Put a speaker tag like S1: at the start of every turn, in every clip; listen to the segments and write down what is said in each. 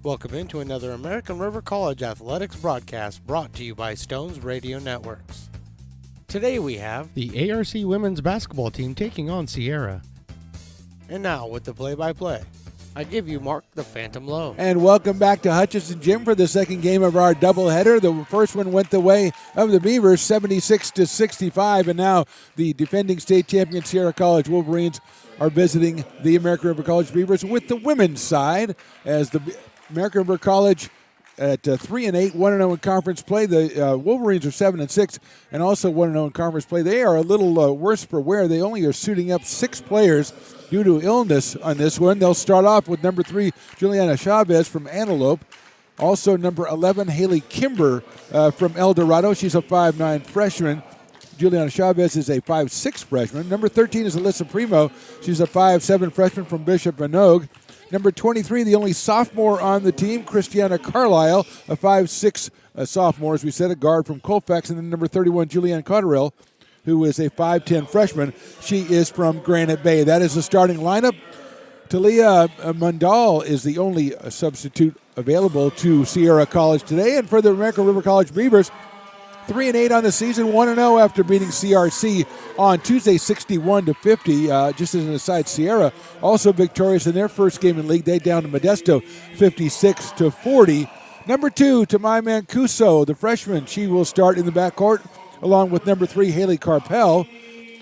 S1: Welcome into another American River College Athletics broadcast brought to you by Stones Radio Networks. Today we have
S2: the ARC women's basketball team taking on Sierra.
S1: And now with the play-by-play, I give you Mark the Phantom Lowe.
S3: And welcome back to Hutchinson Gym for the second game of our doubleheader. The first one went the way of the Beavers, 76-65, and now the defending state champion Sierra College Wolverines are visiting the American River College Beavers with the women's side, as the American River College at 3-8, 1-0 in conference play. The Wolverines are 7-6, and also 1-0 in conference play. They are a little worse for wear. They only are suiting up 6 players due to illness on this one. They'll start off with number 3, Juliana Chavez from Antelope. Also number 11, Haley Kimber from El Dorado. She's a 5'9 freshman. Juliana Chavez is a 5'6 freshman. Number 13 is Alyssa Primo. She's a 5'7 freshman from Bishop Manogue. Number 23, the only sophomore on the team, Christiana Carlisle, a 5'6 sophomore, as we said, a guard from Colfax. And then number 31, Julianne Cotterill, who is a 5'10 freshman. She is from Granite Bay. That is the starting lineup. Talia Mundal is the only substitute available to Sierra College today. And for the American River College Beavers, 3-8 on the season, 1-0 after beating CRC on Tuesday, 61-50. Just as an aside, Sierra also victorious in their first game in league. They down to Modesto, 56-40. Number 2, Tamai Mancuso, the freshman. She will start in the backcourt, along with number 3, Haley Carpel.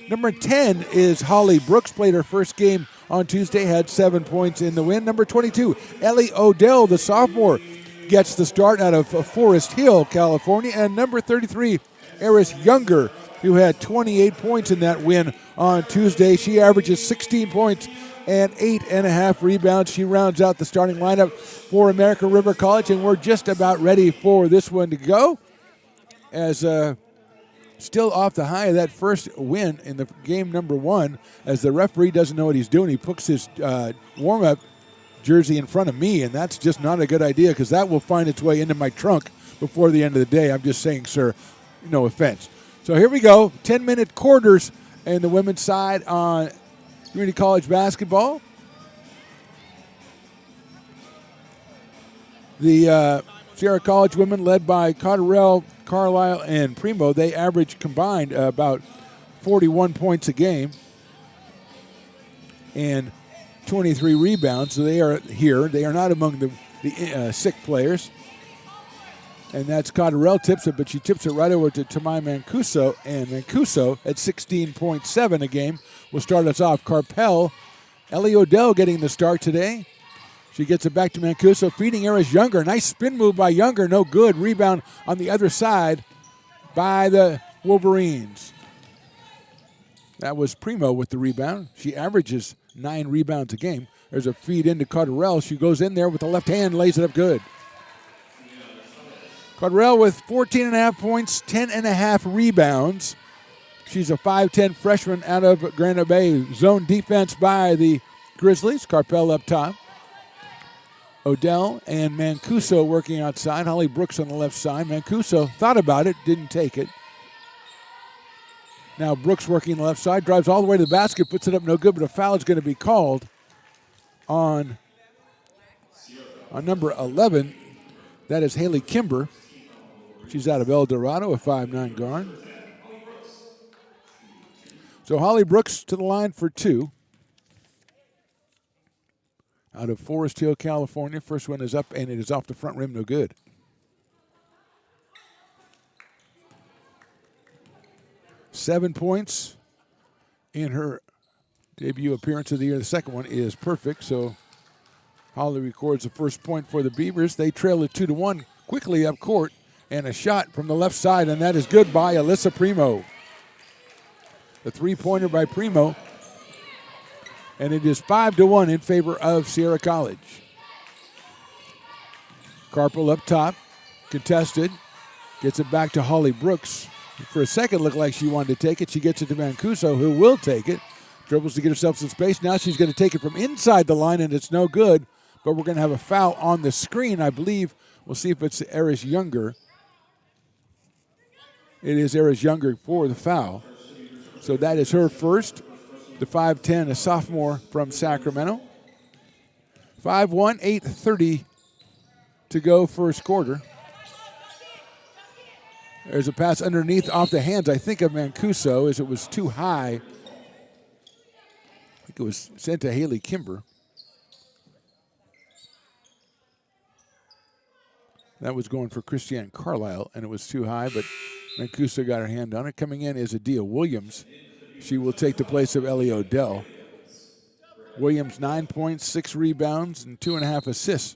S3: Number 10 is Holly Brooks. Played her first game on Tuesday, had 7 points in the win. Number 22, Ellie Odell, the sophomore, gets the start out of Forest Hill, California. And number 33, Eris Younger, who had 28 points in that win on Tuesday. She averages 16 points and 8.5 rebounds. She rounds out the starting lineup for American River College, and we're just about ready for this one to go. As still off the high of that first win in the game number 1, as the referee doesn't know what he's doing. He puts his warm-up jersey in front of me, and that's just not a good idea, because that will find its way into my trunk before the end of the day. I'm just saying, sir, no offense. So here we go, 10-minute quarters in the women's side on Community College basketball. The Sierra College women, led by Cotterill, Carlisle, and Primo, they average combined about 41 points a game and 23 rebounds. So they are here. They are not among the sick players. And that's Cotterill tips it, but she tips it right over to Tamai Mancuso. And Mancuso at 16.7 a game will start us off. Carpel, Ellie Odell getting the start today. She gets it back to Mancuso, feeding Eris Younger. Nice spin move by Younger, no good. Rebound on the other side by the Wolverines. That was Primo with the rebound. She averages 9 rebounds a game. There's a feed into Cotterill. She goes in there with the left hand, lays it up good. Cotterill with 14.5 points, 10.5 rebounds. She's a 5'10 freshman out of Granite Bay. Zone defense by the Grizzlies. Carpel up top. Odell and Mancuso working outside. Holly Brooks on the left side. Mancuso thought about it, didn't take it. Now Brooks working the left side, drives all the way to the basket, puts it up no good, but a foul is going to be called on number 11. That is Haley Kimber. She's out of El Dorado, a 5'9 guard. So Holly Brooks to the line for 2. Out of Forest Hill, California. First one is up, and it is off the front rim, no good. Seven points in her debut appearance of the year. The second one is perfect, so Holly records the first point for the Beavers. They trail it 2-1 quickly up court, and a shot from the left side, and that is good by Alyssa Primo. The three-pointer by Primo, and it is 5-1 in favor of Sierra College. Carpel up top, contested, gets it back to Holly Brooks. For a second, looked like she wanted to take it. She gets it to Mancuso, who will take it. Dribbles to get herself some space. Now she's going to take it from inside the line, and it's no good. But we're going to have a foul on the screen, I believe. We'll see if it's Eris Younger. It is Eris Younger for the foul. So that is her first. The 5'10", a sophomore from Sacramento. 5'1", 8'30", to go first quarter. There's a pass underneath off the hands, I think, of Mancuso, as it was too high. I think it was sent to Haley Kimber. That was going for Christiane Carlisle, and it was too high, but Mancuso got her hand on it. Coming in is Adia Williams. She will take the place of Ellie Odell. Williams, 9 points, 6 rebounds, and 2.5 assists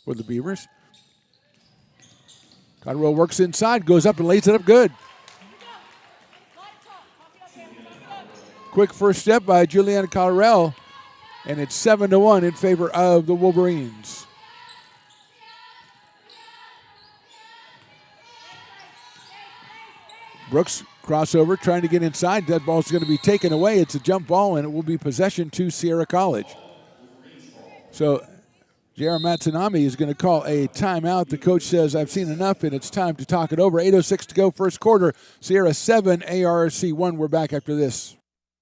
S3: for the Beavers. Cotterill works inside, goes up and lays it up good. Quick first step by Juliana Cotterill, and it's 7-1 in favor of the Wolverines. Brooks, crossover, trying to get inside. That ball's going to be taken away. It's a jump ball, and it will be possession to Sierra College. So J.R. Matsunami is going to call a timeout. The coach says, I've seen enough, and it's time to talk it over. 8:06 to go, first quarter. Sierra 7, ARC 1. We're back after this.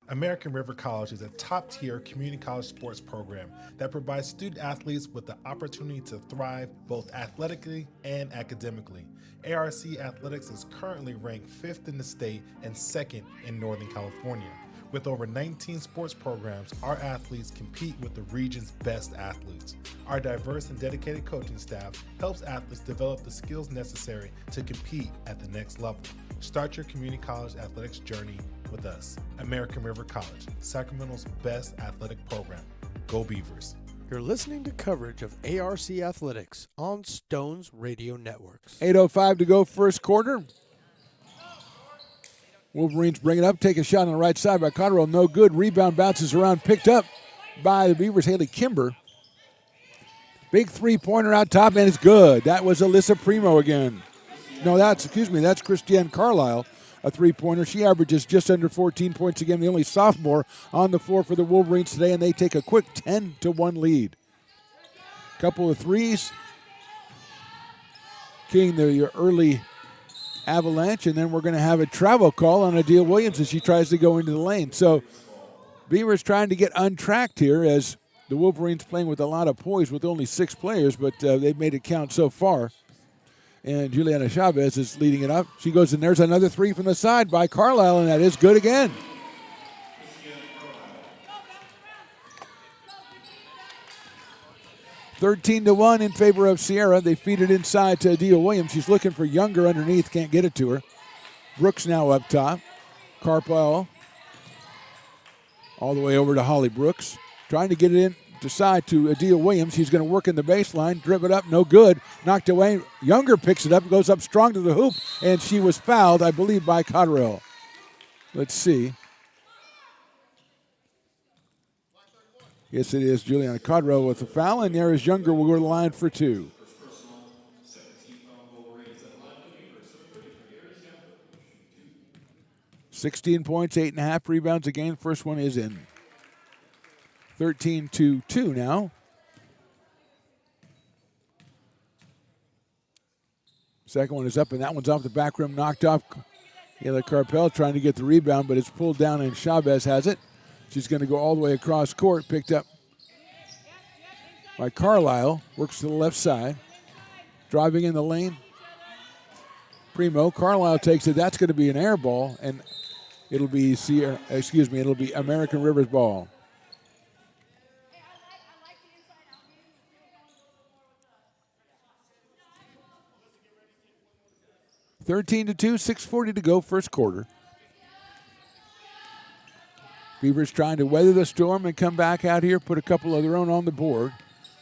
S4: American River College is a top-tier community college sports program that provides student athletes with the opportunity to thrive both athletically and academically. ARC Athletics is currently ranked 5th in the state and 2nd in Northern California. With over 19 sports programs, our athletes compete with the region's best athletes. Our diverse and dedicated coaching staff helps athletes develop the skills necessary to compete at the next level. Start your community college athletics journey with us. American River College, Sacramento's best athletic program. Go Beavers.
S1: You're listening to coverage of ARC Athletics on Stones Radio Networks.
S3: 8:05 to go, first quarter. Wolverines bring it up, take a shot on the right side by Cotterill. No good. Rebound bounces around, picked up by the Beavers, Haley Kimber. Big three-pointer out top, and it's good. That was Alyssa Primo again. No, that's Christiane Carlisle, a three-pointer. She averages just under 14 points again, the only sophomore on the floor for the Wolverines today, and they take a quick 10-1 lead. Couple of threes. King the early avalanche, and then we're going to have a travel call on Adia Williams as she tries to go into the lane. So Beavers trying to get untracked here as the Wolverines playing with a lot of poise with only 6 players, but they've made it count so far. And Juliana Chavez is leading it up. She goes, and there's another three from the side by Carlisle, and that is good again. (13-1) in favor of Sierra. They feed it inside to Adia Williams. She's looking for Younger underneath, can't get it to her. Brooks now up top. Carlisle all the way over to Holly Brooks. Trying to get it in to side to Adia Williams. She's going to work in the baseline, drib it up, no good. Knocked away. Younger picks it up, goes up strong to the hoop, and she was fouled, I believe, by Cotterill. Let's see. Yes, it is Juliana Cotterill with the foul, and there is Younger will go to the line for 2. (16 points, 8.5 rebounds a game. First one is in. 13-2 now. Second one is up, and that one's off the back rim, knocked off. Kayla Carpel trying to get the rebound, but it's pulled down, and Chavez has it. She's going to go all the way across court, picked up by Carlisle. Works to the left side. Driving in the lane. Primo. Carlisle takes it. That's going to be an air ball, and it'll be American River's ball. (13-2), 6:40 to go, first quarter. Beavers trying to weather the storm and come back out here, put a couple of their own on the board.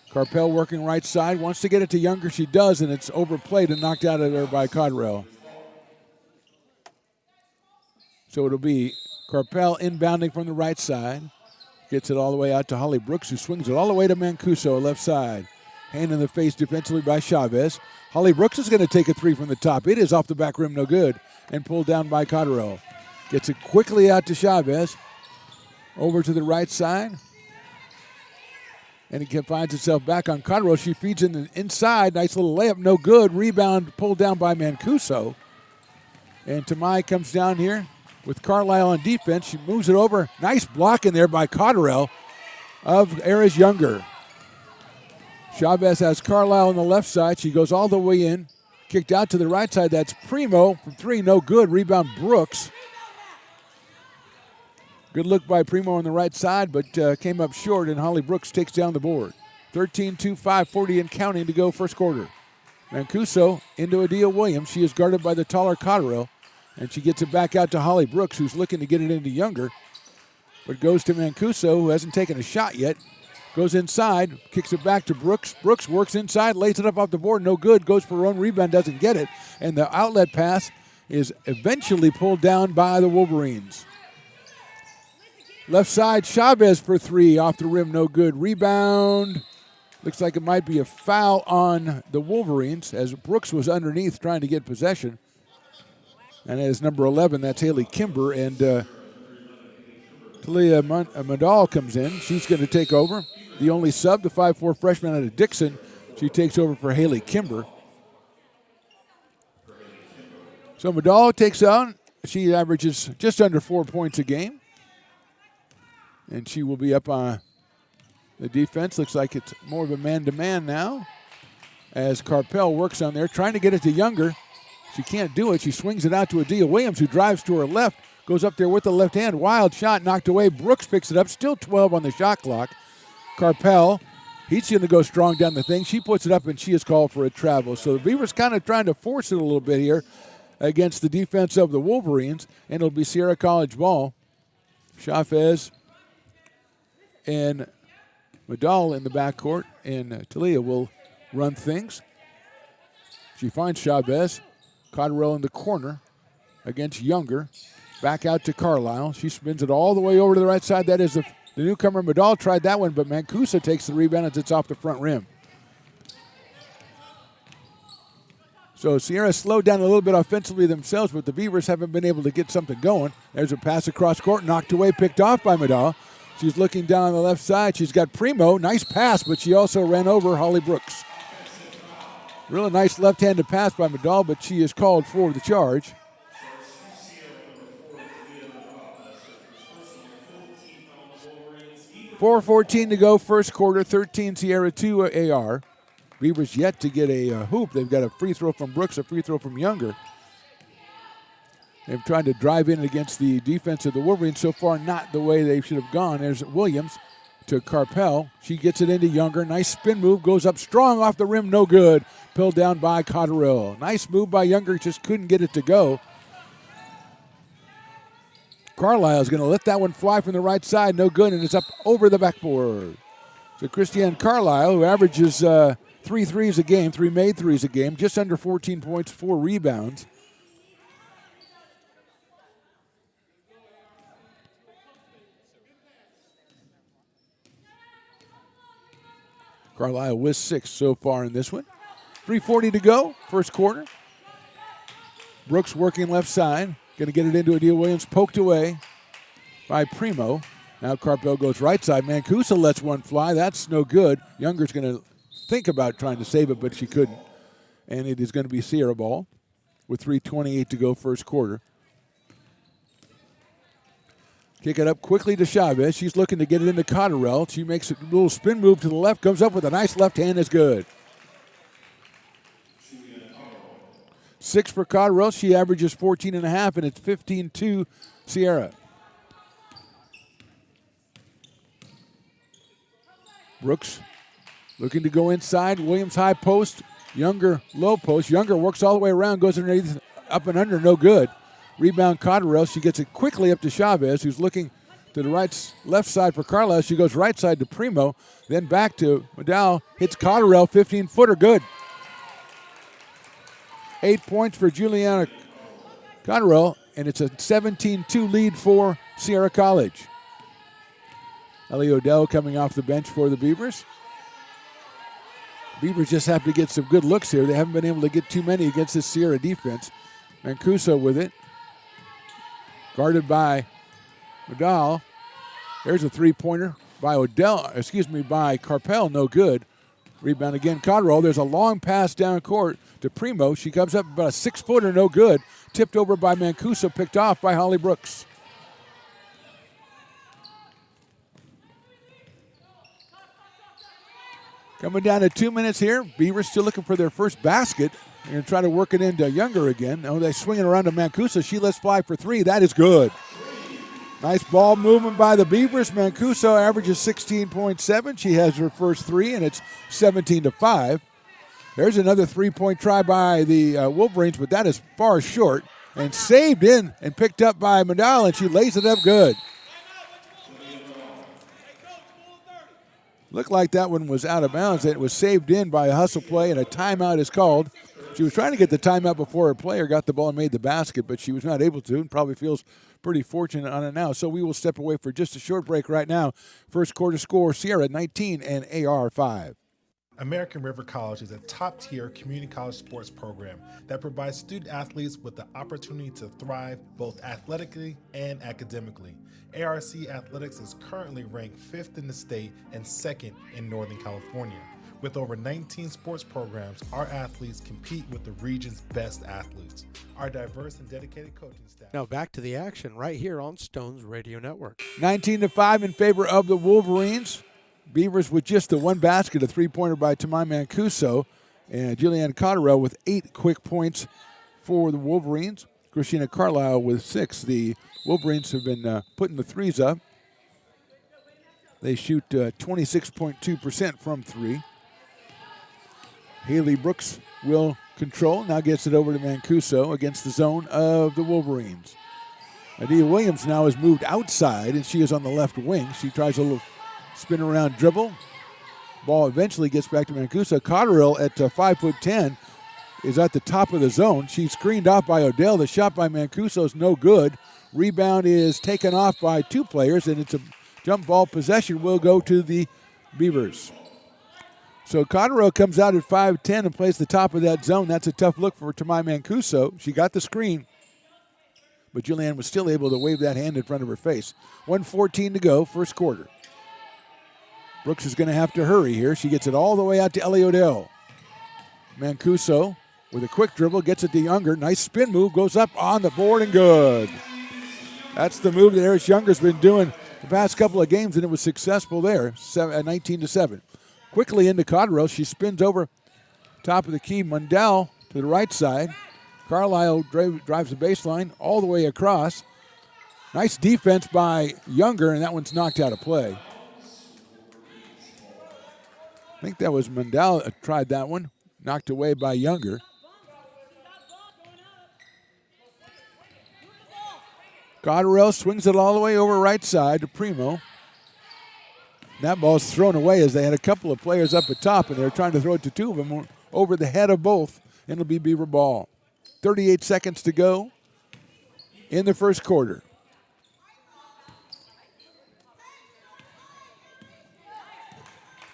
S3: Carpel working right side, wants to get it to Younger. She does, and it's overplayed and knocked out of there by Cotterill. So it'll be Carpel inbounding from the right side. Gets it all the way out to Holly Brooks, who swings it all the way to Mancuso, left side. Hand in the face defensively by Chavez. Holly Brooks is going to take a three from the top. It is off the back rim, no good, and pulled down by Cotterill. Gets it quickly out to Chavez. Over to the right side. And it finds itself back on Cotterill. She feeds in the inside. Nice little layup, no good. Rebound pulled down by Mancuso. And Tamai comes down here with Carlisle on defense. She moves it over. Nice block in there by Cotterill of Eris Younger. Chavez has Carlisle on the left side. She goes all the way in. Kicked out to the right side. That's Primo from three. No good. Rebound Brooks. Good look by Primo on the right side, but came up short, and Holly Brooks takes down the board. 13-2, 5:40 and counting to go first quarter. Mancuso into Adia Williams. She is guarded by the taller Cotterill, and she gets it back out to Holly Brooks, who's looking to get it into Younger, but goes to Mancuso, who hasn't taken a shot yet. Goes inside, kicks it back to Brooks. Brooks works inside, lays it up off the board, no good. Goes for her own rebound, doesn't get it. And the outlet pass is eventually pulled down by the Wolverines. Left side, Chavez for three, off the rim, no good. Rebound, looks like it might be a foul on the Wolverines as Brooks was underneath trying to get possession. And as number 11, that's Haley Kimber, and Talia Madal comes in. She's going to take over. The only sub, the 5'4 freshman out of Dixon. She takes over for Haley Kimber. So Madal takes on. She averages just under 4 points a game. And she will be up on the defense. Looks like it's more of a man-to-man now as Carpel works on there, trying to get it to Younger. She can't do it. She swings it out to Adia Williams, who drives to her left, goes up there with the left hand. Wild shot knocked away. Brooks picks it up. Still 12 on the shot clock. Carpel, he's going to go strong down the thing. She puts it up, and she is called for a travel. So the Beavers kind of trying to force it a little bit here against the defense of the Wolverines, and it'll be Sierra College ball. Chavez and Madal in the backcourt, and Talia will run things. She finds Chavez. Cotterill in the corner against Younger. Back out to Carlisle. She spins it all the way over to the right side. That is the newcomer. Madal tried that one, but Mancuso takes the rebound as it's off the front rim. So Sierra slowed down a little bit offensively themselves, but the Beavers haven't been able to get something going. There's a pass across court, knocked away, picked off by Madal. She's looking down on the left side. She's got Primo. Nice pass, but she also ran over Holly Brooks. Really nice left-handed pass by Madal, but she is called for the charge. .4:14 to go, first quarter, 13 Sierra, 2 AR. Beavers yet to get a hoop. They've got a free throw from Brooks, a free throw from Younger. They've tried to drive in against the defense of the Wolverines. So far, not the way they should have gone. There's Williams to Carpel. She gets it into Younger. Nice spin move, goes up strong off the rim, no good. Pulled down by Cotterill. Nice move by Younger, just couldn't get it to go. Carlisle is going to let that one fly from the right side. No good, and it's up over the backboard. So Christiane Carlisle, who averages 3 threes a game, 3 made threes a game, just under 14 points, 4 rebounds. Carlisle with 6 so far in this one. 3:40 to go, first quarter. Brooks working left side. Going to get it into Adia Williams, poked away by Primo. Now Carpel goes right side. Mancuso lets one fly. That's no good. Younger's going to think about trying to save it, but she couldn't. And it is going to be Sierra ball with 3:28 to go first quarter. Kick it up quickly to Chavez. She's looking to get it into Cotterill. She makes a little spin move to the left, comes up with a nice left hand, is good. 6 for Cotterill. She averages 14.5, and it's 15-2 Sierra. Brooks looking to go inside. Williams high post. Younger low post. Younger works all the way around, goes underneath, up and under, no good. Rebound Cotterill. She gets it quickly up to Chavez, who's looking to the left side for Carlisle. She goes right side to Primo, then back to Madal. Hits Cotterill, 15-footer, good. 8 points for Juliana Cotterill, and it's a 17-2 lead for Sierra College. Ellie Odell coming off the bench for the Beavers. Beavers just have to get some good looks here. They haven't been able to get too many against this Sierra defense. Mancuso with it. Guarded by Madal. There's a three-pointer by Carpel, no good. Rebound again, Cotterill. There's a long pass down court to Primo. She comes up about a 6-footer, no good. Tipped over by Mancuso, picked off by Holly Brooks. Coming down to 2 minutes here. Beavers still looking for their first basket. They're going to try to work it into Younger again. Oh, they swing it around to Mancuso. She lets fly for three. That is good. Nice ball movement by the Beavers. Mancuso averages 16.7. She has her first three, and it's 17-5. There's another three-point try by the Wolverines, but that is far short. And saved in and picked up by Mandal, and she lays it up good. Looked like that one was out of bounds. It was saved in by a hustle play, and a timeout is called. She was trying to get the timeout before her player got the ball and made the basket, but she was not able to and probably feels pretty fortunate on it now. So we will step away for just a short break right now. First quarter score, Sierra 19 and AR 5.
S4: American River College is a top-tier community college sports program that provides student athletes with the opportunity to thrive both athletically and academically. ARC Athletics is currently ranked 5th in the state and 2nd in Northern California. With over 19 sports programs, our athletes compete with the region's best athletes. Our diverse and dedicated coaching staff.
S1: Now back to the action right here on Stones Radio Network.
S3: 19-5 in favor of the Wolverines. Beavers with just the one basket, a three-pointer by Tamai Mancuso, and Julianne Cotterill with 8 quick points for the Wolverines. Christina Carlisle with 6. The Wolverines have been putting the threes up. They shoot 26.2% from three. Haley Brooks will control, now gets it over to Mancuso against the zone of the Wolverines. Adia Williams now has moved outside, and she is on the left wing. She tries a little spin around dribble. Ball eventually gets back to Mancuso. Cotterill at 5'10" is at the top of the zone. She's screened off by Odell. The shot by Mancuso is no good. Rebound is taken off by two players, and it's a jump ball possession will go to the Beavers. So Cotterill comes out at 5'10" and plays the top of that zone. That's a tough look for Tamai Mancuso. She got the screen, but Julianne was still able to wave that hand in front of her face. 1:14 to go, first quarter. Brooks is going to have to hurry here. She gets it all the way out to Ellie Odell. Mancuso with a quick dribble, gets it to Younger. Nice spin move, goes up on the board and good. That's the move that Eris Younger's been doing the past couple of games, and it was successful there, 19-7. Quickly into Cotterill. She spins over top of the key. Mundell to the right side. Carlisle drives the baseline all the way across. Nice defense by Younger, and that one's knocked out of play. I think that was Mundell tried that one. Knocked away by Younger. Cotterill swings it all the way over right side to Primo. That ball's thrown away as they had a couple of players up at top, and they were trying to throw it to two of them over the head of both, and it'll be Beaver ball. 38 seconds to go in the first quarter.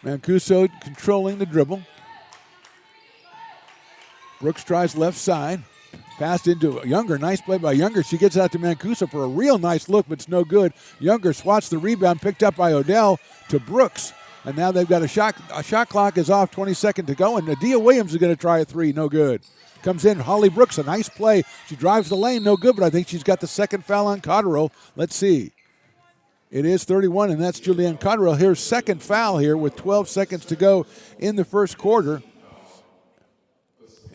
S3: Mancuso controlling the dribble. Brooks tries left side. Passed into Younger. Nice play by Younger. She gets it out to Mancuso for a real nice look, but it's no good. Younger swats the rebound, picked up by Odell to Brooks. And now they've got a shot clock is off, 20 seconds to go. And Nadia Williams is going to try a three. No good. Comes in Holly Brooks, a nice play. She drives the lane, no good, but I think she's got the second foul on Cotterill. Let's see. It is 31, and that's Julianne Cotterill. Here's second foul here with 12 seconds to go in the first quarter.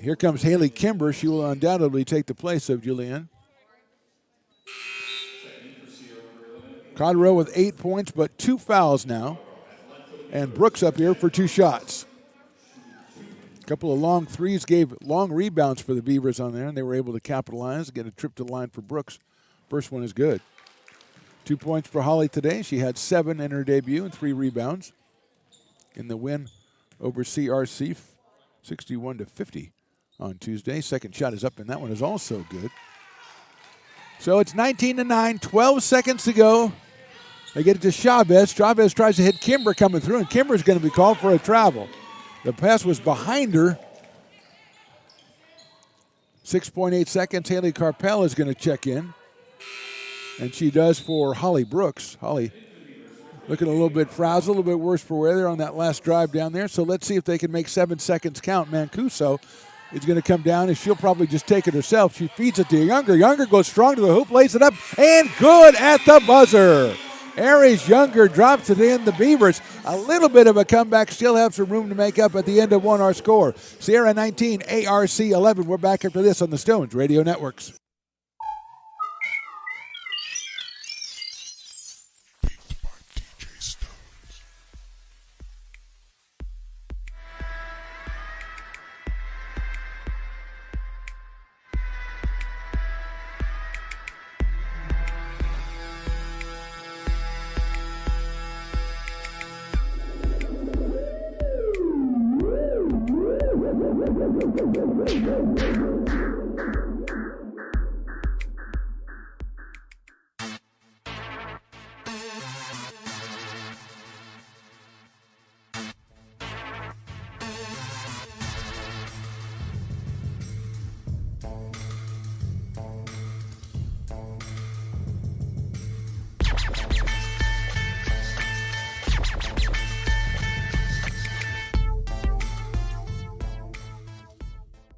S3: Here comes Haley Kimber. She will undoubtedly take the place of Julianne. Cotterill with 8 points, but 2 fouls now. And Brooks up here for 2 shots. A couple of long threes gave long rebounds for the Beavers on there, and they were able to capitalize, get a trip to the line for Brooks. First one is good. 2 points for Holly today. She had 7 in her debut and 3 rebounds in the win over CRC, 61-50 on Tuesday. Second shot is up, and that one is also good. So it's 19-9, 12 seconds to go. They get it to Chavez. Chavez tries to hit Kimber coming through, and Kimber's going to be called for a travel. The pass was behind her. 6.8 seconds. Haley Carpel is going to check in. And she does for Holly Brooks. Holly looking a little bit frazzled, a little bit worse for wear on that last drive down there. So let's see if they can make 7 seconds count. Mancuso is going to come down, and she'll probably just take it herself. She feeds it to Younger. Younger goes strong to the hoop, lays it up, and good at the buzzer. Aries Younger drops it in. The Beavers, a little bit of a comeback, still have some room to make up at the end of one our score. Sierra 19, ARC 11. We're back after this on the Stones Radio Networks.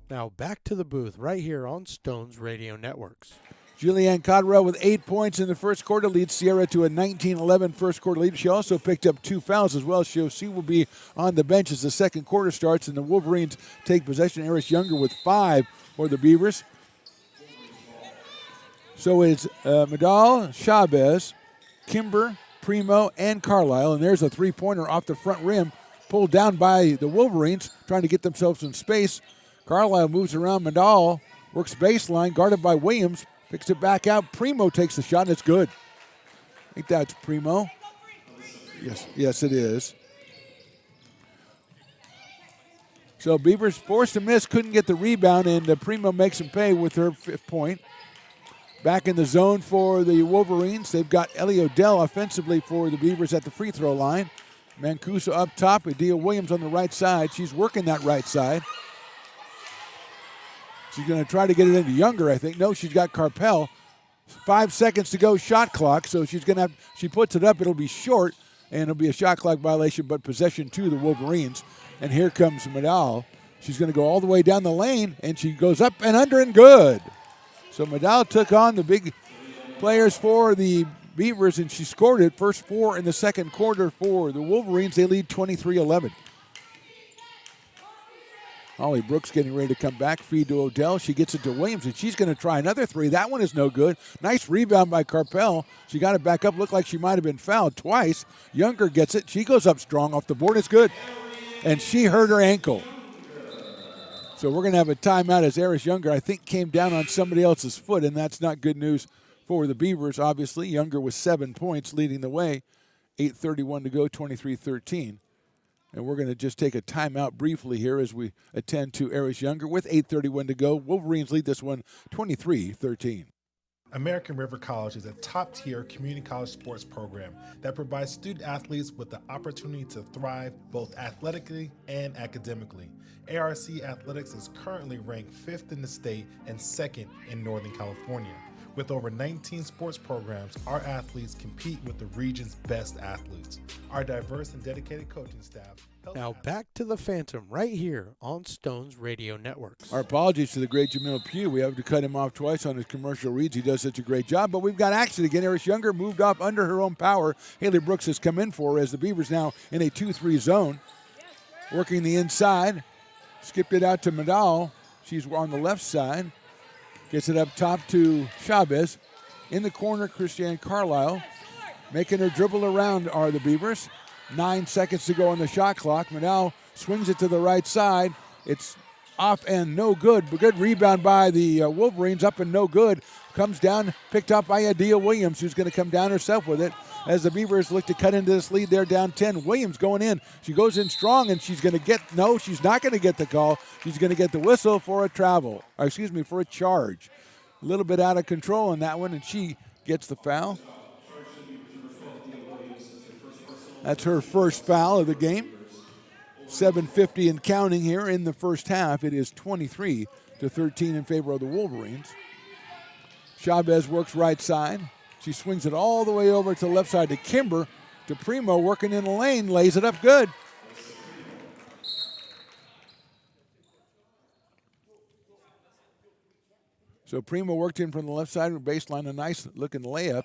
S1: Now back to the booth right here on Stones Radio Networks.
S3: Julianne Cotterell with 8 points in the first quarter leads Sierra to a 19-11 first quarter lead. She also picked up 2 fouls as well. She will be on the bench as the second quarter starts, and the Wolverines take possession. Aries Younger with 5 for the Beavers. So it's Medal, Chavez, Kimber, Primo, and Carlisle, and there's a three-pointer off the front rim pulled down by the Wolverines trying to get themselves some space. Carlisle moves around Medal, works baseline, guarded by Williams, picks it back out. Primo takes the shot, and it's good. I think that's Primo. Yes, it is. So Beavers forced to miss, couldn't get the rebound, and Primo makes him pay with her 5th point. Back in the zone for the Wolverines. They've got Ellie Odell offensively for the Beavers at the free throw line. Mancuso up top, Adia Williams on the right side. She's working that right side. She's going to try to get it into Younger, I think. No, she's got Carpel. 5 seconds to go, shot clock. So she's going to she puts it up. It'll be short, and it'll be a shot clock violation, but possession to the Wolverines. And here comes Medal. She's going to go all the way down the lane, and she goes up and under and good. So Medal took on the big players for the Beavers, and she scored it. First 4 in the second quarter for the Wolverines. They lead 23-11. Holly Brooks getting ready to come back. Feed to Odell. She gets it to Williams, and she's going to try another 3. That one is no good. Nice rebound by Carpel. She got it back up. Looked like she might have been fouled twice. Younger gets it. She goes up strong off the board. It's good. And she hurt her ankle. So we're going to have a timeout as Aries Younger, I think, came down on somebody else's foot, and that's not good news for the Beavers, obviously. Younger with 7 points leading the way. 8:31 to go, 23-13. And we're going to just take a timeout briefly here as we attend to Aries Younger with 8:31 to go. Wolverines lead this one 23-13.
S4: American River College is a top-tier community college sports program that provides student-athletes with the opportunity to thrive both athletically and academically. ARC Athletics is currently ranked 5th in the state and 2nd in Northern California. With over 19 sports programs, our athletes compete with the region's best athletes. Our diverse and dedicated coaching staff helps.
S1: Now back to the Phantom right here on Stones Radio Networks.
S3: Our apologies to the great Jamil Pugh. We have to cut him off twice on his commercial reads. He does such a great job. But we've got action again. Aries Younger moved off under her own power. Haley Brooks has come in for her as the Beavers now in a 2-3 zone. Working the inside. Skipped it out to Medal. She's on the left side. Gets it up top to Chavez. In the corner, Christiane Carlisle. Making her dribble around are the Beavers. 9 seconds to go on the shot clock. Medal swings it to the right side. It's off and no good. But good rebound by the Wolverines. Up and no good. Comes down, picked up by Adia Williams, who's going to come down herself with it. As the Beavers look to cut into this lead, they're down 10. Williams going in. She goes in strong, and she's going to get, no, she's not going to get the call. She's going to get the whistle for a travel, or excuse me, for a charge. A little bit out of control on that one, and she gets the foul. That's her first foul of the game. 7:50 and counting here in the first half. It is 23-13 in favor of the Wolverines. Chavez works right side. She swings it all the way over to the left side to Kimber. To Primo working in the lane. Lays it up good. So Primo worked in from the left side of the baseline. A nice looking layup.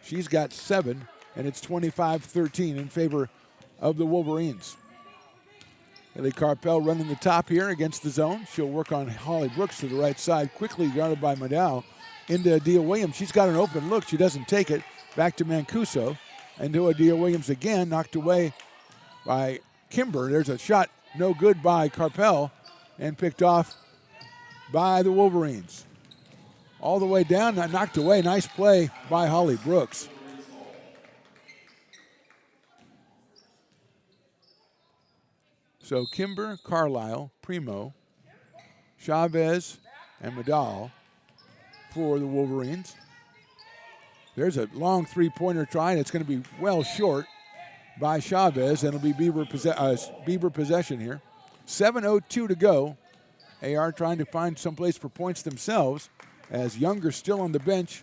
S3: She's got 7. and it's 25-13 in favor of the Wolverines. Haley Carpel running the top here against the zone. She'll work on Holly Brooks to the right side, quickly guarded by Madal. Into Adia Williams. She's got an open look. She doesn't take it. Back to Mancuso. And to Adia Williams again, knocked away by Kimber. There's a shot no good by Carpel and picked off by the Wolverines. All the way down, not knocked away. Nice play by Holly Brooks. So Kimber, Carlisle, Primo, Chavez, and Madal for the Wolverines. There's a long three-pointer try, and it's going to be well short by Chavez, and it'll be Beaver possession here. 7:02 to go. AR trying to find some place for points themselves as Younger's still on the bench.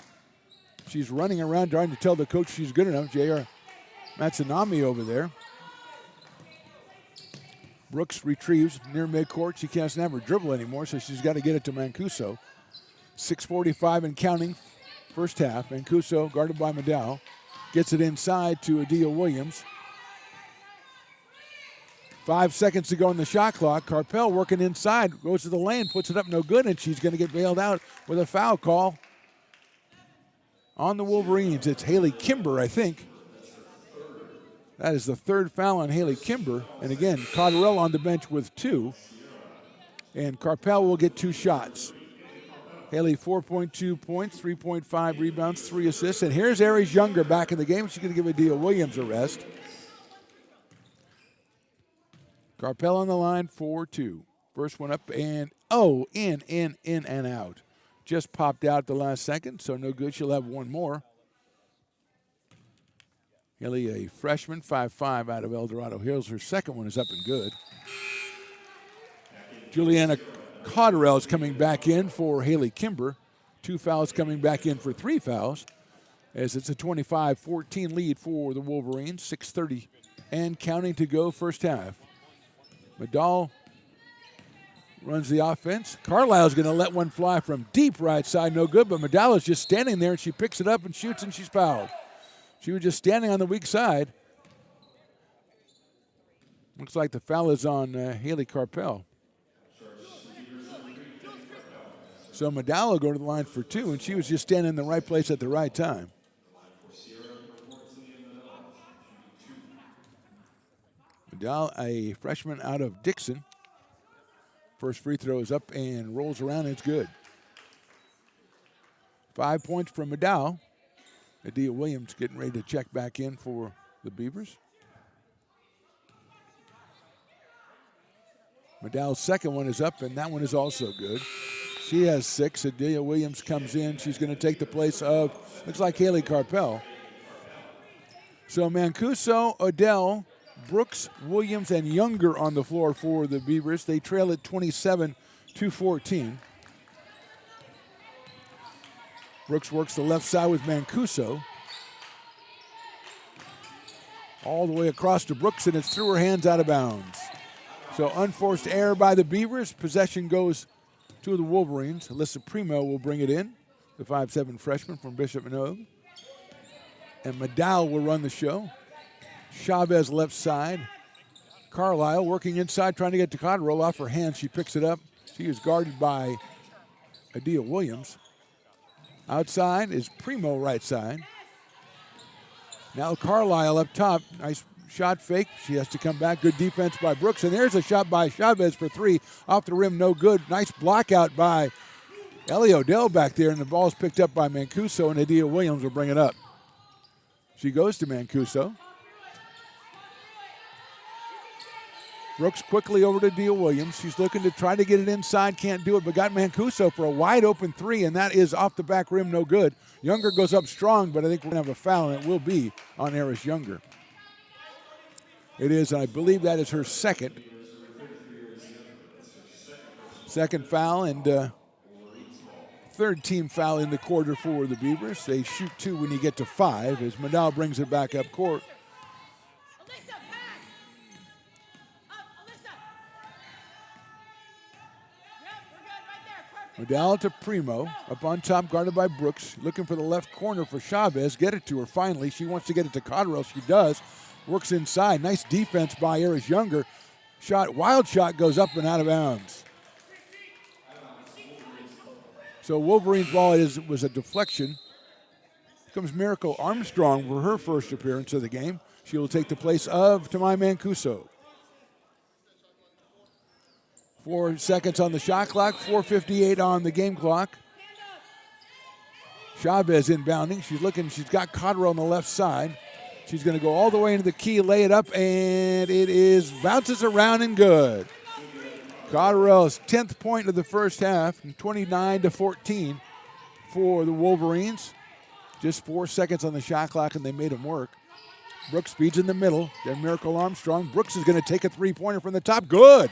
S3: She's running around trying to tell the coach she's good enough. J.R. Matsunami over there. Brooks retrieves near midcourt. She can't have her dribble anymore, so she's got to get it to Mancuso. 6:45 and counting, first half. Mancuso, guarded by Madal, gets it inside to Adia Williams. 5 seconds to go on the shot clock. Carpel working inside, goes to the lane, puts it up no good, and she's going to get bailed out with a foul call on the Wolverines. It's Haley Kimber, I think. That is the third foul on Haley Kimber. And again, Cotterell on the bench with 2. And Carpel will get 2 shots. Haley 4.2 points, 3.5 rebounds, 3 assists. And here's Aries Younger back in the game. She's going to give Adia Williams a rest. Carpel on the line for 2. First one up and, in and out. Just popped out the last second, so no good. She'll have one more. Haley, a freshman, 5'5", out of El Dorado Hills. Her second one is up and good. Juliana Cotterell is coming back in for Haley Kimber. 2 fouls coming back in for 3 fouls. As it's a 25-14 lead for the Wolverines. 6:30 and counting to go first half. Madal runs the offense. Carlisle's going to let one fly from deep right side. No good, but Madal is just standing there, and she picks it up and shoots, and she's fouled. She was just standing on the weak side. Looks like the foul is on Haley Carpel. So Madal will go to the line for 2, and she was just standing in the right place at the right time. Madal, a freshman out of Dixon. First free throw is up and rolls around, and it's good. 5 points from Madal. Adia Williams getting ready to check back in for the Beavers. Madal's second one is up, and that one is also good. She has 6. Adia Williams comes in. She's going to take the place of, looks like Haley Carpel. So Mancuso, Odell, Brooks, Williams, and Younger on the floor for the Beavers. They trail at 27-14. Brooks works the left side with Mancuso. All the way across to Brooks, and it's through her hands out of bounds. So unforced error by the Beavers. Possession goes to the Wolverines. Alyssa Primo will bring it in, the 5'7" freshman from Bishop Manogue. And Madal will run the show. Chavez left side. Carlisle working inside, trying to get to Cotterell off her hands. She picks it up. She is guarded by Adia Williams. Outside is Primo right side. Now Carlisle up top. Nice shot fake. She has to come back. Good defense by Brooks. And there's a shot by Chavez for 3. Off the rim, no good. Nice block out by Ellie Odell back there. And the ball's picked up by Mancuso, and Adia Williams will bring it up. She goes to Mancuso. Brooks quickly over to Adia Williams. She's looking to try to get it inside. Can't do it, but got Mancuso for a wide open 3, and that is off the back rim, no good. Younger goes up strong, but I think we're going to have a foul, and it will be on Aris Younger. It is, and I believe that is her second. Second foul, and third team foul in the quarter for the Beavers. They shoot 2 when you get to 5 as Madal brings it back up court. Medal to Primo. Up on top, guarded by Brooks. Looking for the left corner for Chavez. Get it to her finally. She wants to get it to Cotterill. She does. Works inside. Nice defense by Eris Younger. Wild shot goes up and out of bounds. So Wolverines' ball was a deflection. Here comes Miracle Armstrong for her first appearance of the game. She will take the place of Tamai Mancuso. 4 seconds on the shot clock, 4:58 on the game clock. Chavez inbounding. She's got Cotterill on the left side. She's going to go all the way into the key, lay it up, and it bounces around and good. Cotterill's 10th point of the first half, 29-14 for the Wolverines. Just 4 seconds on the shot clock, and they made them work. Brooks feeds in the middle. Then Miracle Armstrong. Brooks is going to take a three-pointer from the top. Good.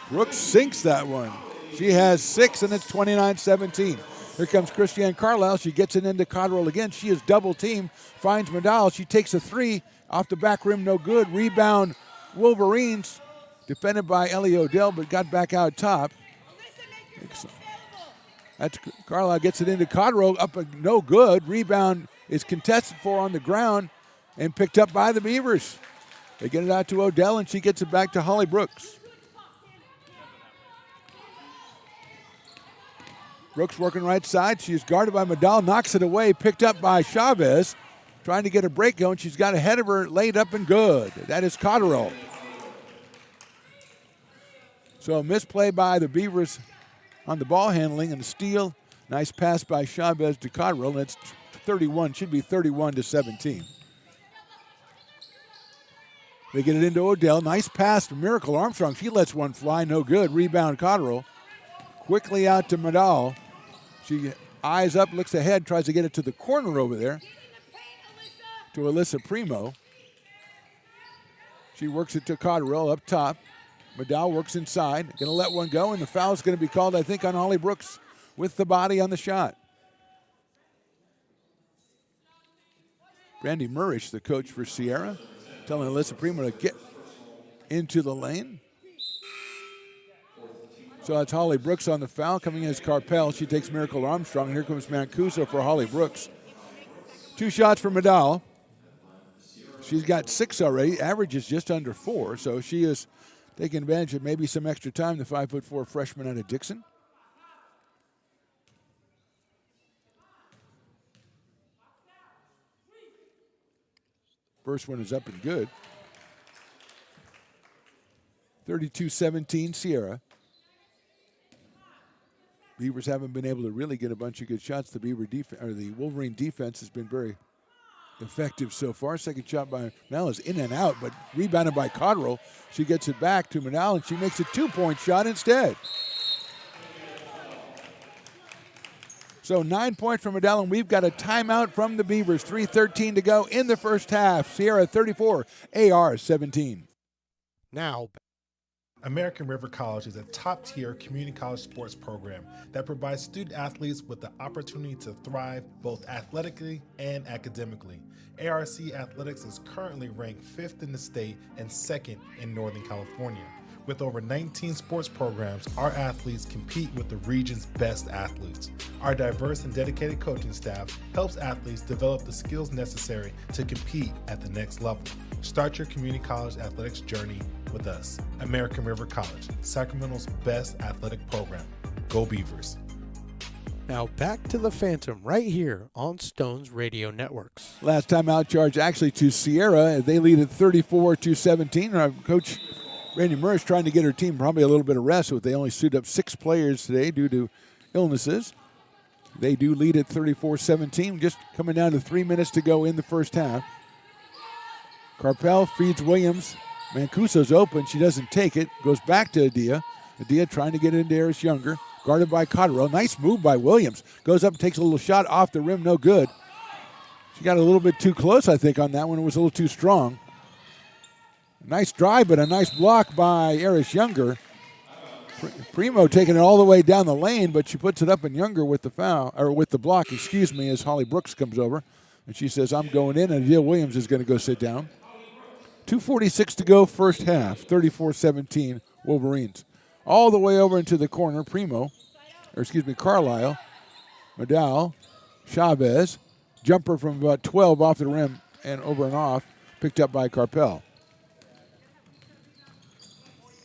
S3: Brooks sinks that one. She has 6, and it's 29-17. Here comes Christiane Carlisle. She gets it into Cotterill again. She is double-teamed. Finds Medal. She takes a three. Off the back rim, no good. Rebound, Wolverines. Defended by Ellie Odell, but got back out top. That's Carlisle gets it into Cotterill. Up, no good. Rebound is contested for on the ground and picked up by the Beavers. They get it out to Odell, and she gets it back to Holly Brooks. Brooks working right side. She's guarded by Medal, knocks it away, picked up by Chavez. Trying to get a break going. She's got ahead of her, laid up and good. That is Cotterill. So a misplay by the Beavers on the ball handling and the steal. Nice pass by Chavez to Cotterill, and it's 31, should be 31-17. They get it into Odell. Nice pass to Miracle Armstrong. She lets one fly, no good. Rebound Cotterill. Quickly out to Medal. She eyes up, looks ahead, tries to get it to the corner over there to Alyssa Primo. She works it to Cotterill up top. Medal works inside. Going to let one go, and the foul's going to be called, I think, on Holly Brooks with the body on the shot. Brandy Murish, the coach for Sierra, telling Alyssa Primo to get into the lane. So that's Holly Brooks on the foul. Coming in is Carpel. She takes Miracle Armstrong. And here comes Mancuso for Holly Brooks. 2 shots for Medal. She's got 6 already. Average is just under 4. So she is taking advantage of maybe some extra time, the 5'4" freshman out of Dixon. First one is up and good. 32-17 Sierra. Beavers haven't been able to really get a bunch of good shots. The Wolverine defense has been very effective so far. Second shot by Manal is in and out, but rebounded by Cotterill. She gets it back to Manal, and she makes a 2-point shot instead. So 9 points from Medal, and we've got a timeout from the Beavers. 3:13 to go in the first half. Sierra 34, AR 17.
S1: Now,
S4: American River College is a top-tier community college sports program that provides student athletes with the opportunity to thrive both athletically and academically. ARC Athletics is currently ranked 5th in the state and 2nd in Northern California. With over 19 sports programs, our athletes compete with the region's best athletes. Our diverse and dedicated coaching staff helps athletes develop the skills necessary to compete at the next level. Start your community college athletics journey with us. American River College, Sacramento's best athletic program. Go Beavers.
S1: now back to the Phantom right here on Stones Radio Networks.
S3: Last time out charge actually to Sierra. They lead at 34-17. Coach Randy Murray's trying to get her team probably a little bit of rest, but they only suited up 6 players today due to illnesses. They do lead at 34-17, just coming down to 3 minutes to go in the first half. Carpel feeds Williams. Mancuso's open. She doesn't take it. Goes back to Adia. Adia trying to get into Eris Younger. Guarded by Cotterill. Nice move by Williams. Goes up and takes a little shot off the rim. No good. She got a little bit too close, I think, on that one. It was a little too strong. Nice drive, but a nice block by Eris Younger. Primo taking it all the way down the lane, but she puts it up in Younger with the foul, or with the block, as Holly Brooks comes over. And she says, I'm going in, and Adia Williams is going to go sit down. 2:46 to go first half, 34-17 Wolverines. All the way over into the corner, Primo Carlisle. Medal, Chavez, jumper from about 12 off the rim and over and off, picked up by Carpel.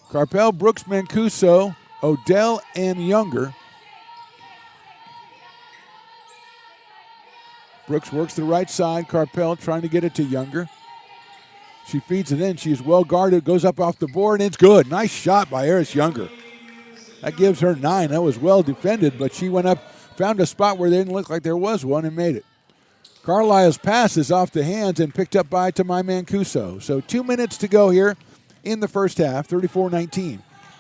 S3: Carpel, Brooks, Mancuso, Odell, and Younger. Brooks works the right side. Carpel trying to get it to Younger. She feeds it in. She's well guarded, goes up off the board, and it's good. Nice shot by Eris Younger. That gives her 9. That was well defended, but she went up, found a spot where there didn't look like there was one, and made it. Carlisle's pass is off the hands and picked up by Tamai Mancuso. So 2 minutes to go here in the first half, 34-19.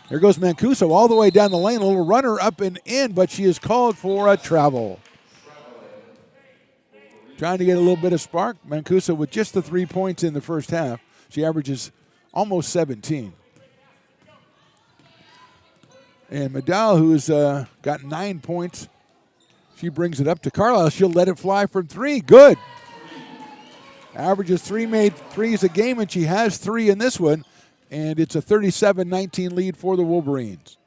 S3: There goes Mancuso all the way down the lane, a little runner up and in, but she is called for a travel. Trying to get a little bit of spark. Mancuso with just the 3 points in the first half. She averages almost 17. And Medal, who's got 9 points, she brings it up to Carlisle. She'll let it fly from 3. Good. Averages 3 made threes a game, and she has 3 in this one. And it's a 37-19 lead for the Wolverines.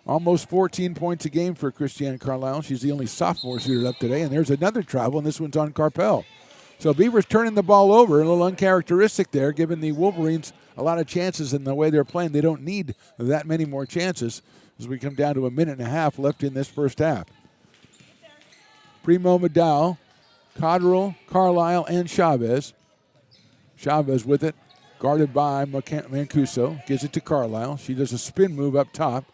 S3: Almost 14 points a game for Christiane Carlisle. She's the only sophomore suited up today. And there's another travel, and this one's on Carpel. So Beavers turning the ball over, a little uncharacteristic there, giving the Wolverines a lot of chances in the way they're playing. They don't need that many more chances as we come down to a minute and a half left in this first half. Primo, Medal, Cotterill, Carlisle, and Chavez. Chavez with it, guarded by Mancuso. Gives it to Carlisle. She does a spin move up top.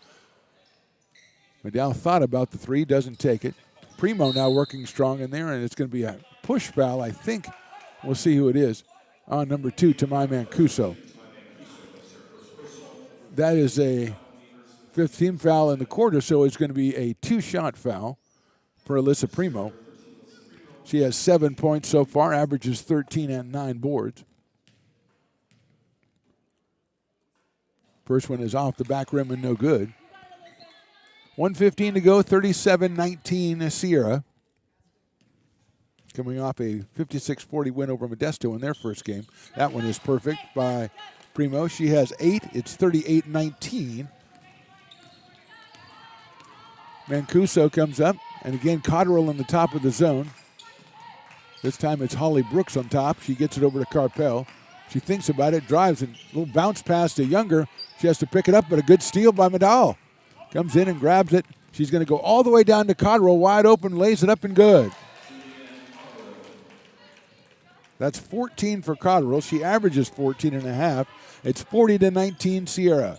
S3: Medal thought about the 3, doesn't take it. Primo now working strong in there, and it's going to be a push foul, I think. We'll see who it is. On number 2, Tamai Mancuso. That is a 15th foul in the quarter, so it's going to be a 2-shot foul for Alyssa Primo. She has 7 points so far, averages 13 and 9 boards. First one is off the back rim and no good. 1:15 to go, 37-19 Sierra. Coming off a 56-40 win over Modesto in their first game. That one is perfect by Primo. She has 8. It's 38-19. Mancuso comes up, and again, Cotterill in the top of the zone. This time it's Holly Brooks on top. She gets it over to Carpel. She thinks about it, drives, and a little bounce pass to Younger. She has to pick it up, but a good steal by Medal. Comes in and grabs it. She's going to go all the way down to Cotterill, wide open, lays it up and good. That's 14 for Cotterill. She averages 14 and a half. It's 40-19 Sierra.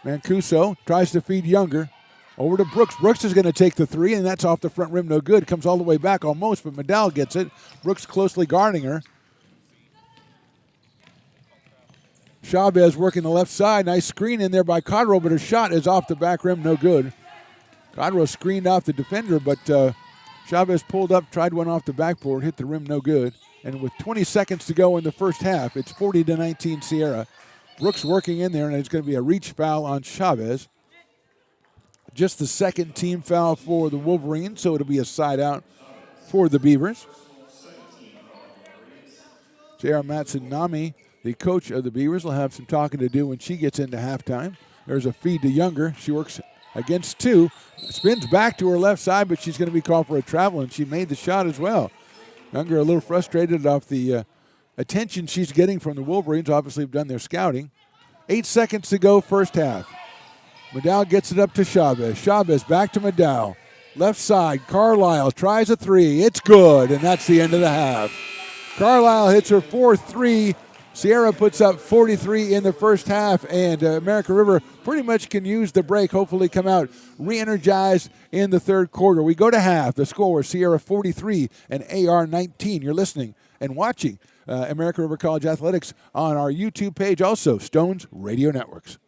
S3: Mancuso tries to feed Younger. Over to Brooks. Brooks is going to take the 3, and that's off the front rim, no good. Comes all the way back almost, but Medal gets it. Brooks closely guarding her. Chavez working the left side. Nice screen in there by Cotterill, but her shot is off the back rim, no good. Cotterill screened off the defender, but Chavez pulled up, tried one off the backboard, hit the rim, no good. And with 20 seconds to go in the first half, it's 40-19 Sierra. Brooks working in there, and it's going to be a reach foul on Chavez. Just the second team foul for the Wolverines, so it'll be a side out for the Beavers. J.R. Matsunami, the coach of the Beavers, will have some talking to do when she gets into halftime. There's a feed to Younger. She works against 2. Spins back to her left side, but she's going to be called for a travel, and she made the shot as well. Younger a little frustrated off the attention she's getting from the Wolverines. Obviously have done their scouting. 8 seconds to go, first half. Medal gets it up to Chavez. Chavez back to Medal. Left side, Carlisle tries a 3. It's good, and that's the end of the half. Carlisle hits her 4th 3. Sierra puts up 43 in the first half, and American River pretty much can use the break, hopefully come out re-energized in the third quarter. We go to half. The score, Sierra 43 and AR 19. You're listening and watching American River College Athletics on our YouTube page, also Stones Radio Networks.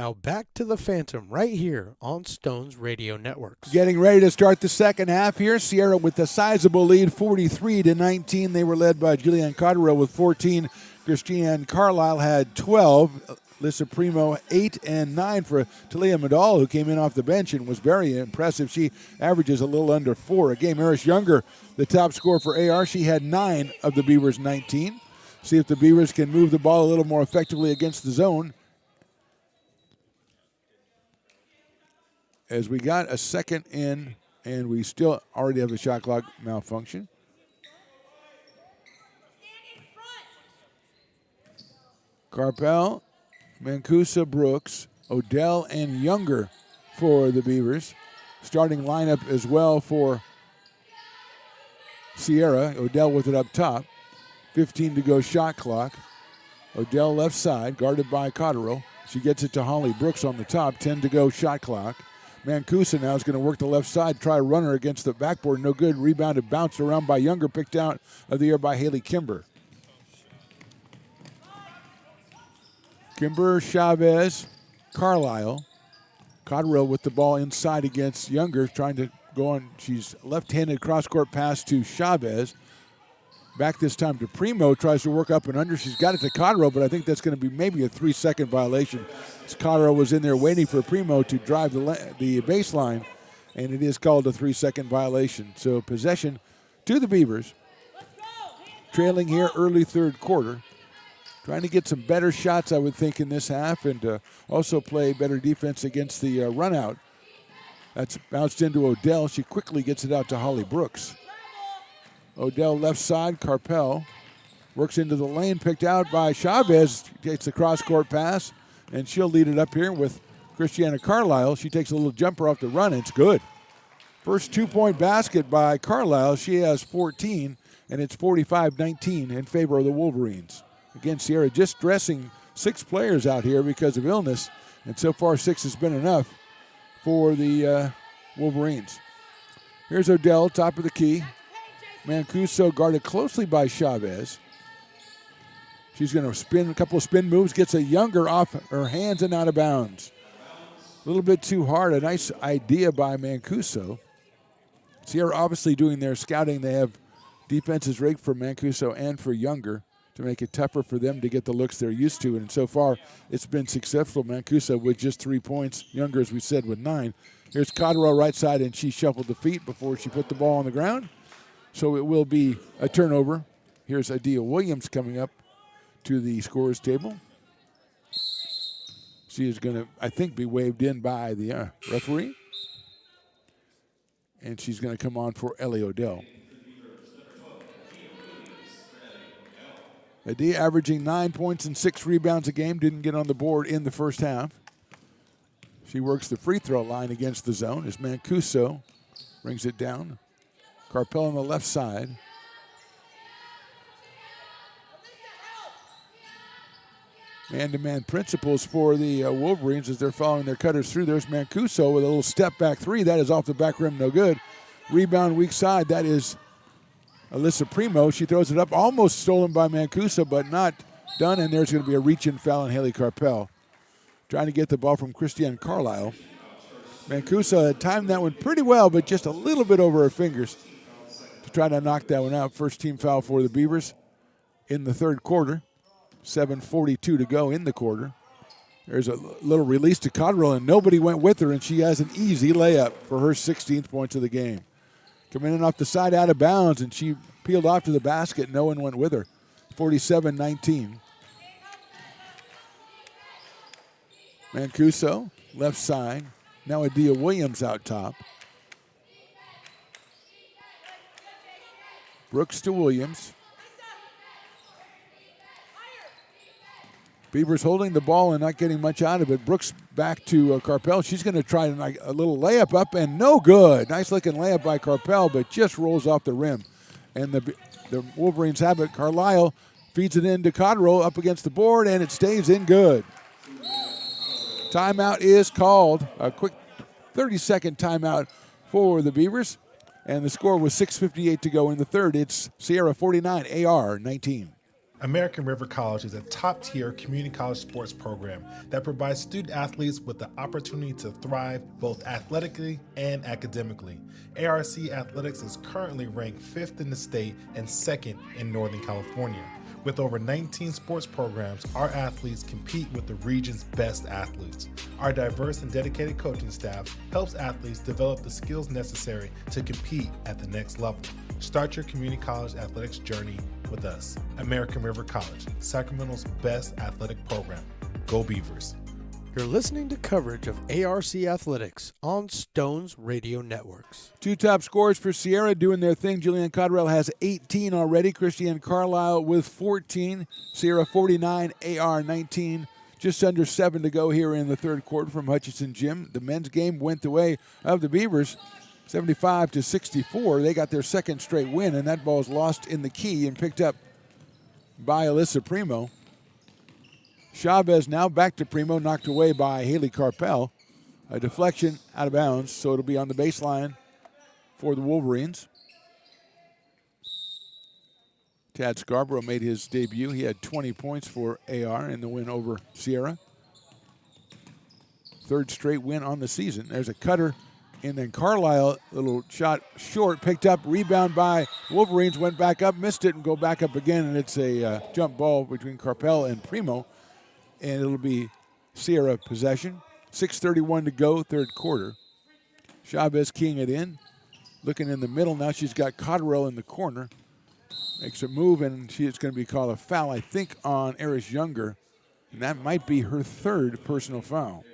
S1: Now back to the Phantom right here on Stones Radio Networks.
S3: Getting ready to start the second half here. Sierra with a sizable lead, 43-19. They were led by Julianne Cotterill with 14. Christiane Carlisle had 12. Lissa Primo 8 and 9 for Talia Medal, who came in off the bench and was very impressive. She averages a little under 4 a game. Eris Younger, the top scorer for AR, she had 9 of the Beavers' 19. See if the Beavers can move the ball a little more effectively against the zone. As we got a second in, and we still already have the shot clock malfunction. Carpel, Mancuso, Brooks, Odell, and Younger for the Beavers. Starting lineup as well for Sierra. Odell with it up top. 15 to go shot clock. Odell left side, guarded by Cotterill. She gets it to Holly Brooks on the top. 10 to go shot clock. Mancuso now is going to work the left side, try a runner against the backboard. No good. Rebounded, bounced around by Younger, picked out of the air by Haley Kimber. Kimber, Chavez, Carlisle. Cotterill with the ball inside against Younger, trying to go on. She's left-handed cross-court pass to Chavez. Back this time to Primo, tries to work up and under. She's got it to Cotterill, but I think that's going to be maybe a 3-second violation. Cotterill was in there waiting for Primo to drive the baseline, and it is called a 3-second violation. So possession to the Beavers. Trailing here early third quarter. Trying to get some better shots, I would think, in this half, and also play better defense against the run out. That's bounced into Odell. She quickly gets it out to Holly Brooks. Odell left side, Carpel works into the lane, picked out by Chavez. Takes the cross-court pass, and she'll lead it up here with Christiana Carlisle. She takes a little jumper off the run, and it's good. First 2-point basket by Carlisle. She has 14, and it's 45-19 in favor of the Wolverines. Again, Sierra just dressing 6 players out here because of illness, and so far 6 has been enough for the Wolverines. Here's Odell, top of the key. Mancuso guarded closely by Chavez. She's going to spin a couple of spin moves, gets a Younger off her hands and out of bounds. A little bit too hard. A nice idea by Mancuso. Sierra obviously doing their scouting. They have defenses rigged for Mancuso and for Younger to make it tougher for them to get the looks they're used to. And so far, it's been successful. Mancuso with just 3 points. Younger, as we said, with 9. Here's Cotterill right side, and she shuffled the feet before she put the ball on the ground. So it will be a turnover. Here's Adia Williams coming up to the scorer's table. She is going to, I think, be waved in by the referee. And she's going to come on for Ellie Odell. Adia averaging 9 points and 6 rebounds a game. Didn't get on the board in the first half. She works the free throw line against the zone as Mancuso brings it down. Carpel on the left side. Man-to-man principles for the Wolverines as they're following their cutters through. There's Mancuso with a little step back 3. That is off the back rim, no good. Rebound weak side. That is Alyssa Primo. She throws it up, almost stolen by Mancuso, but not done. And there's going to be a reach-in foul on Haley Carpel. Trying to get the ball from Christiane Carlisle. Mancuso had timed that one pretty well, but just a little bit over her fingers to try to knock that one out. First team foul for the Beavers in the third quarter. 7:42 to go in the quarter. There's a little release to Cotterill, and nobody went with her, and she has an easy layup for her 16th points of the game. Coming in off the side out of bounds, and she peeled off to the basket. No one went with her. 47-19. Mancuso, left side. Now Adia Williams out top. Brooks to Williams. Beavers holding the ball and not getting much out of it. Brooks back to Carpel. She's going to try a little layup up, and no good. Nice looking layup by Carpel, but just rolls off the rim. And the Wolverines have it. Carlisle feeds it into Cotterill up against the board, and it stays in good. Timeout is called. A quick 30-second timeout for the Beavers. And the score was 6:58 to go in the third. It's Sierra 49, AR 19.
S4: American River College is a top-tier community college sports program that provides student-athletes with the opportunity to thrive both athletically and academically. ARC Athletics is currently ranked 5th in the state and 2nd in Northern California. With over 19 sports programs, our athletes compete with the region's best athletes. Our diverse and dedicated coaching staff helps athletes develop the skills necessary to compete at the next level. Start your community college athletics journey with us. American River College, Sacramento's best athletic program. Go Beavers.
S1: You're listening to coverage of ARC Athletics on Stones Radio Networks.
S3: Two top scorers for Sierra doing their thing. Julianne Cotterill has 18 already. Christiane Carlisle with 14. Sierra 49, AR 19. Just under 7 to go here in the third quarter from Hutchinson Gym. The men's game went the way of the Beavers, 75-64. They got their second straight win, and that ball is lost in the key and picked up by Alyssa Primo. Chavez now back to Primo, knocked away by Haley Carpel. A deflection out of bounds, so it'll be on the baseline for the Wolverines. Tad Scarborough made his debut. He had 20 points for AR in the win over Sierra. Third straight win on the season. There's a cutter, and then Carlisle, little shot short, picked up, rebound by Wolverines, went back up, missed it, and go back up again, and it's a jump ball between Carpel and Primo, and it'll be Sierra possession. 6:31 to go, third quarter. Chavez keying it in, looking in the middle. Now she's got Cotterill in the corner. Makes a move, and it's going to be called a foul, I think, on Eris Younger, and that might be her third personal foul.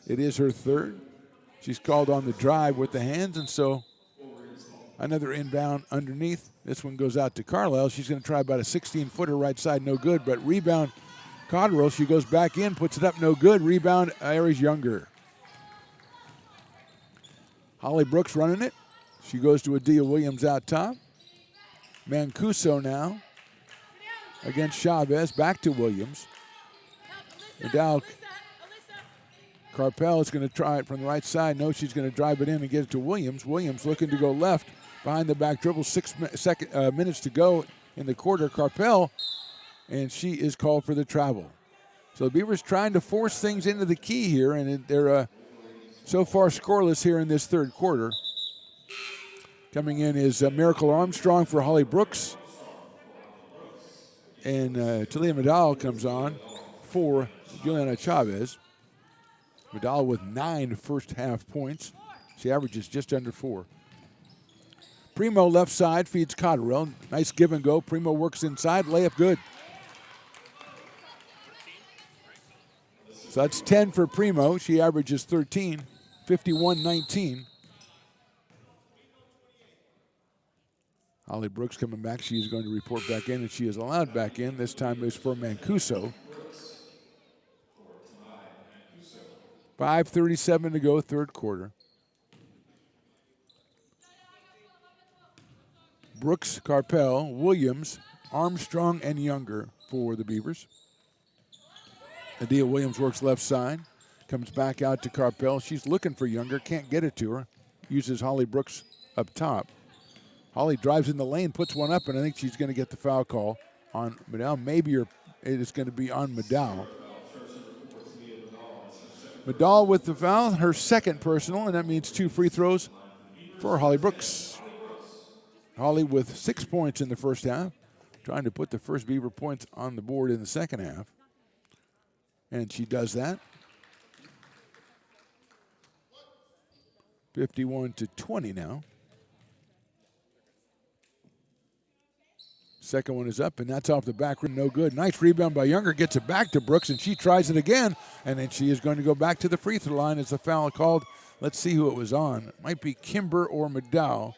S3: It is her third. She's called on the drive with the hands, and so another inbound underneath. This one goes out to Carlisle. She's going to try about a 16-footer right side, no good, but rebound Cotterill. She goes back in, puts it up, no good. Rebound Eris Younger. Holly Brooks running it. She goes to Adia Williams out top. Mancuso now against Chavez. Back to Williams. Nadal. Carpel is going to try it from the right side. No, she's going to drive it in and get it to Williams. Williams looking to go left behind the back dribble. 6 minutes to go in the quarter. Carpel, and she is called for the travel. So the Beavers trying to force things into the key here, and they're so far scoreless here in this third quarter. Coming in is Miracle Armstrong for Holly Brooks. And Talia Medal comes on for Juliana Chavez. Medal with 9 first-half points. She averages just under 4. Primo left side feeds Cotterill. Nice give and go. Primo works inside. Layup good. So that's 10 for Primo. She averages 13. 51-19. Holly Brooks coming back. She is going to report back in, and she is allowed back in. This time is for Mancuso. 5:37 to go, third quarter. Brooks, Carpel, Williams, Armstrong, and Younger for the Beavers. Adia Williams works left side. Comes back out to Carpel. She's looking for Younger. Can't get it to her. Uses Holly Brooks up top. Holly drives in the lane, puts one up, and I think she's going to get the foul call on Medal. Maybe it is going to be on Medal. Medal with the foul, her second personal, and that means 2 free throws for Holly Brooks. Holly with 6 points in the first half, trying to put the first Beaver points on the board in the second half. And she does that. 51-20 now. Second one is up, and that's off the back rim, no good. Nice rebound by Younger, gets it back to Brooks, and she tries it again, and then she is going to go back to the free throw line as the foul called. Let's see who it was on. It might be Kimber or Medal.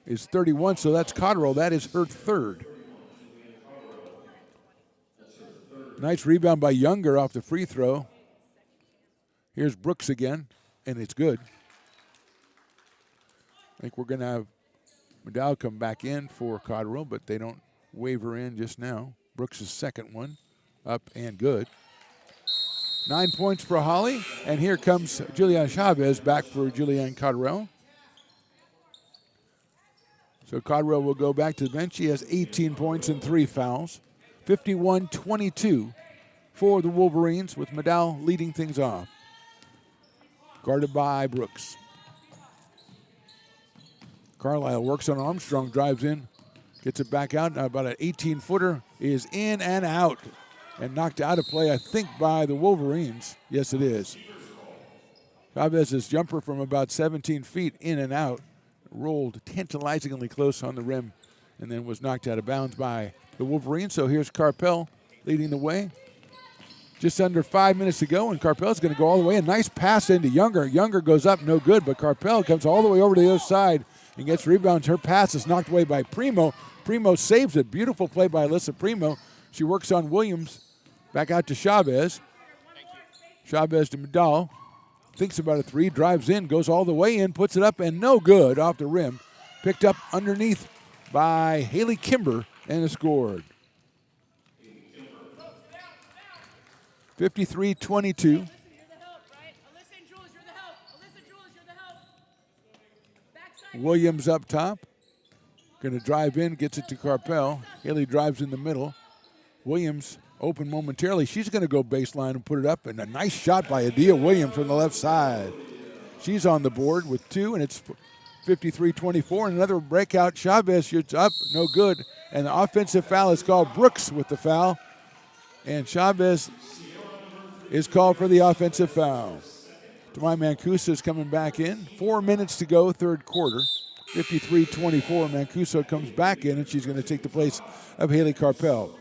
S3: Is 31, so that's Cotterill. That is her third. Nice rebound by Younger off the free throw. Here's Brooks again, and it's good. I think we're going to have Medal come back in for Cotterill, but they don't wave her in just now. Brooks' second one, up and good. 9 points for Holly, and here comes Juliana Chavez back for Julianne Cotterill. So Cotterill will go back to the bench. She has 18 points and 3 fouls. 51-22 for the Wolverines, with Medal leading things off. Guarded by Brooks. Carlisle works on Armstrong, drives in, gets it back out. Now about an 18-footer is in and out and knocked out of play, I think, by the Wolverines. Yes, it is. Chavez's jumper from about 17 feet in and out, rolled tantalizingly close on the rim, and then was knocked out of bounds by the Wolverines. So here's Carpel leading the way. Just under 5 minutes to go, and Carpel's going to go all the way. A nice pass into Younger. Younger goes up, no good, but Carpel comes all the way over to the other side and gets rebounds. Her pass is knocked away by Primo. Primo saves it. Beautiful play by Alyssa Primo. She works on Williams. Back out to Chavez. Chavez to Medal. Thinks about a three, drives in, goes all the way in, puts it up, and no good off the rim. Picked up underneath by Haley Kimber and is scored. 53-22. Williams up top. Going to drive in, gets it to Carpel. Haley drives in the middle. Williams open momentarily. She's going to go baseline and put it up. And a nice shot by Adia Williams from the left side. She's on the board with two, and it's 53-24. And another breakout. Chavez shoots up, no good. And the offensive foul is called. Brooks with the foul. And Chavez is called for the offensive foul. Demai Mancuso is coming back in. 4 minutes to go, third quarter. 53-24. Mancuso comes back in, and she's going to take the place of Haley Carpel.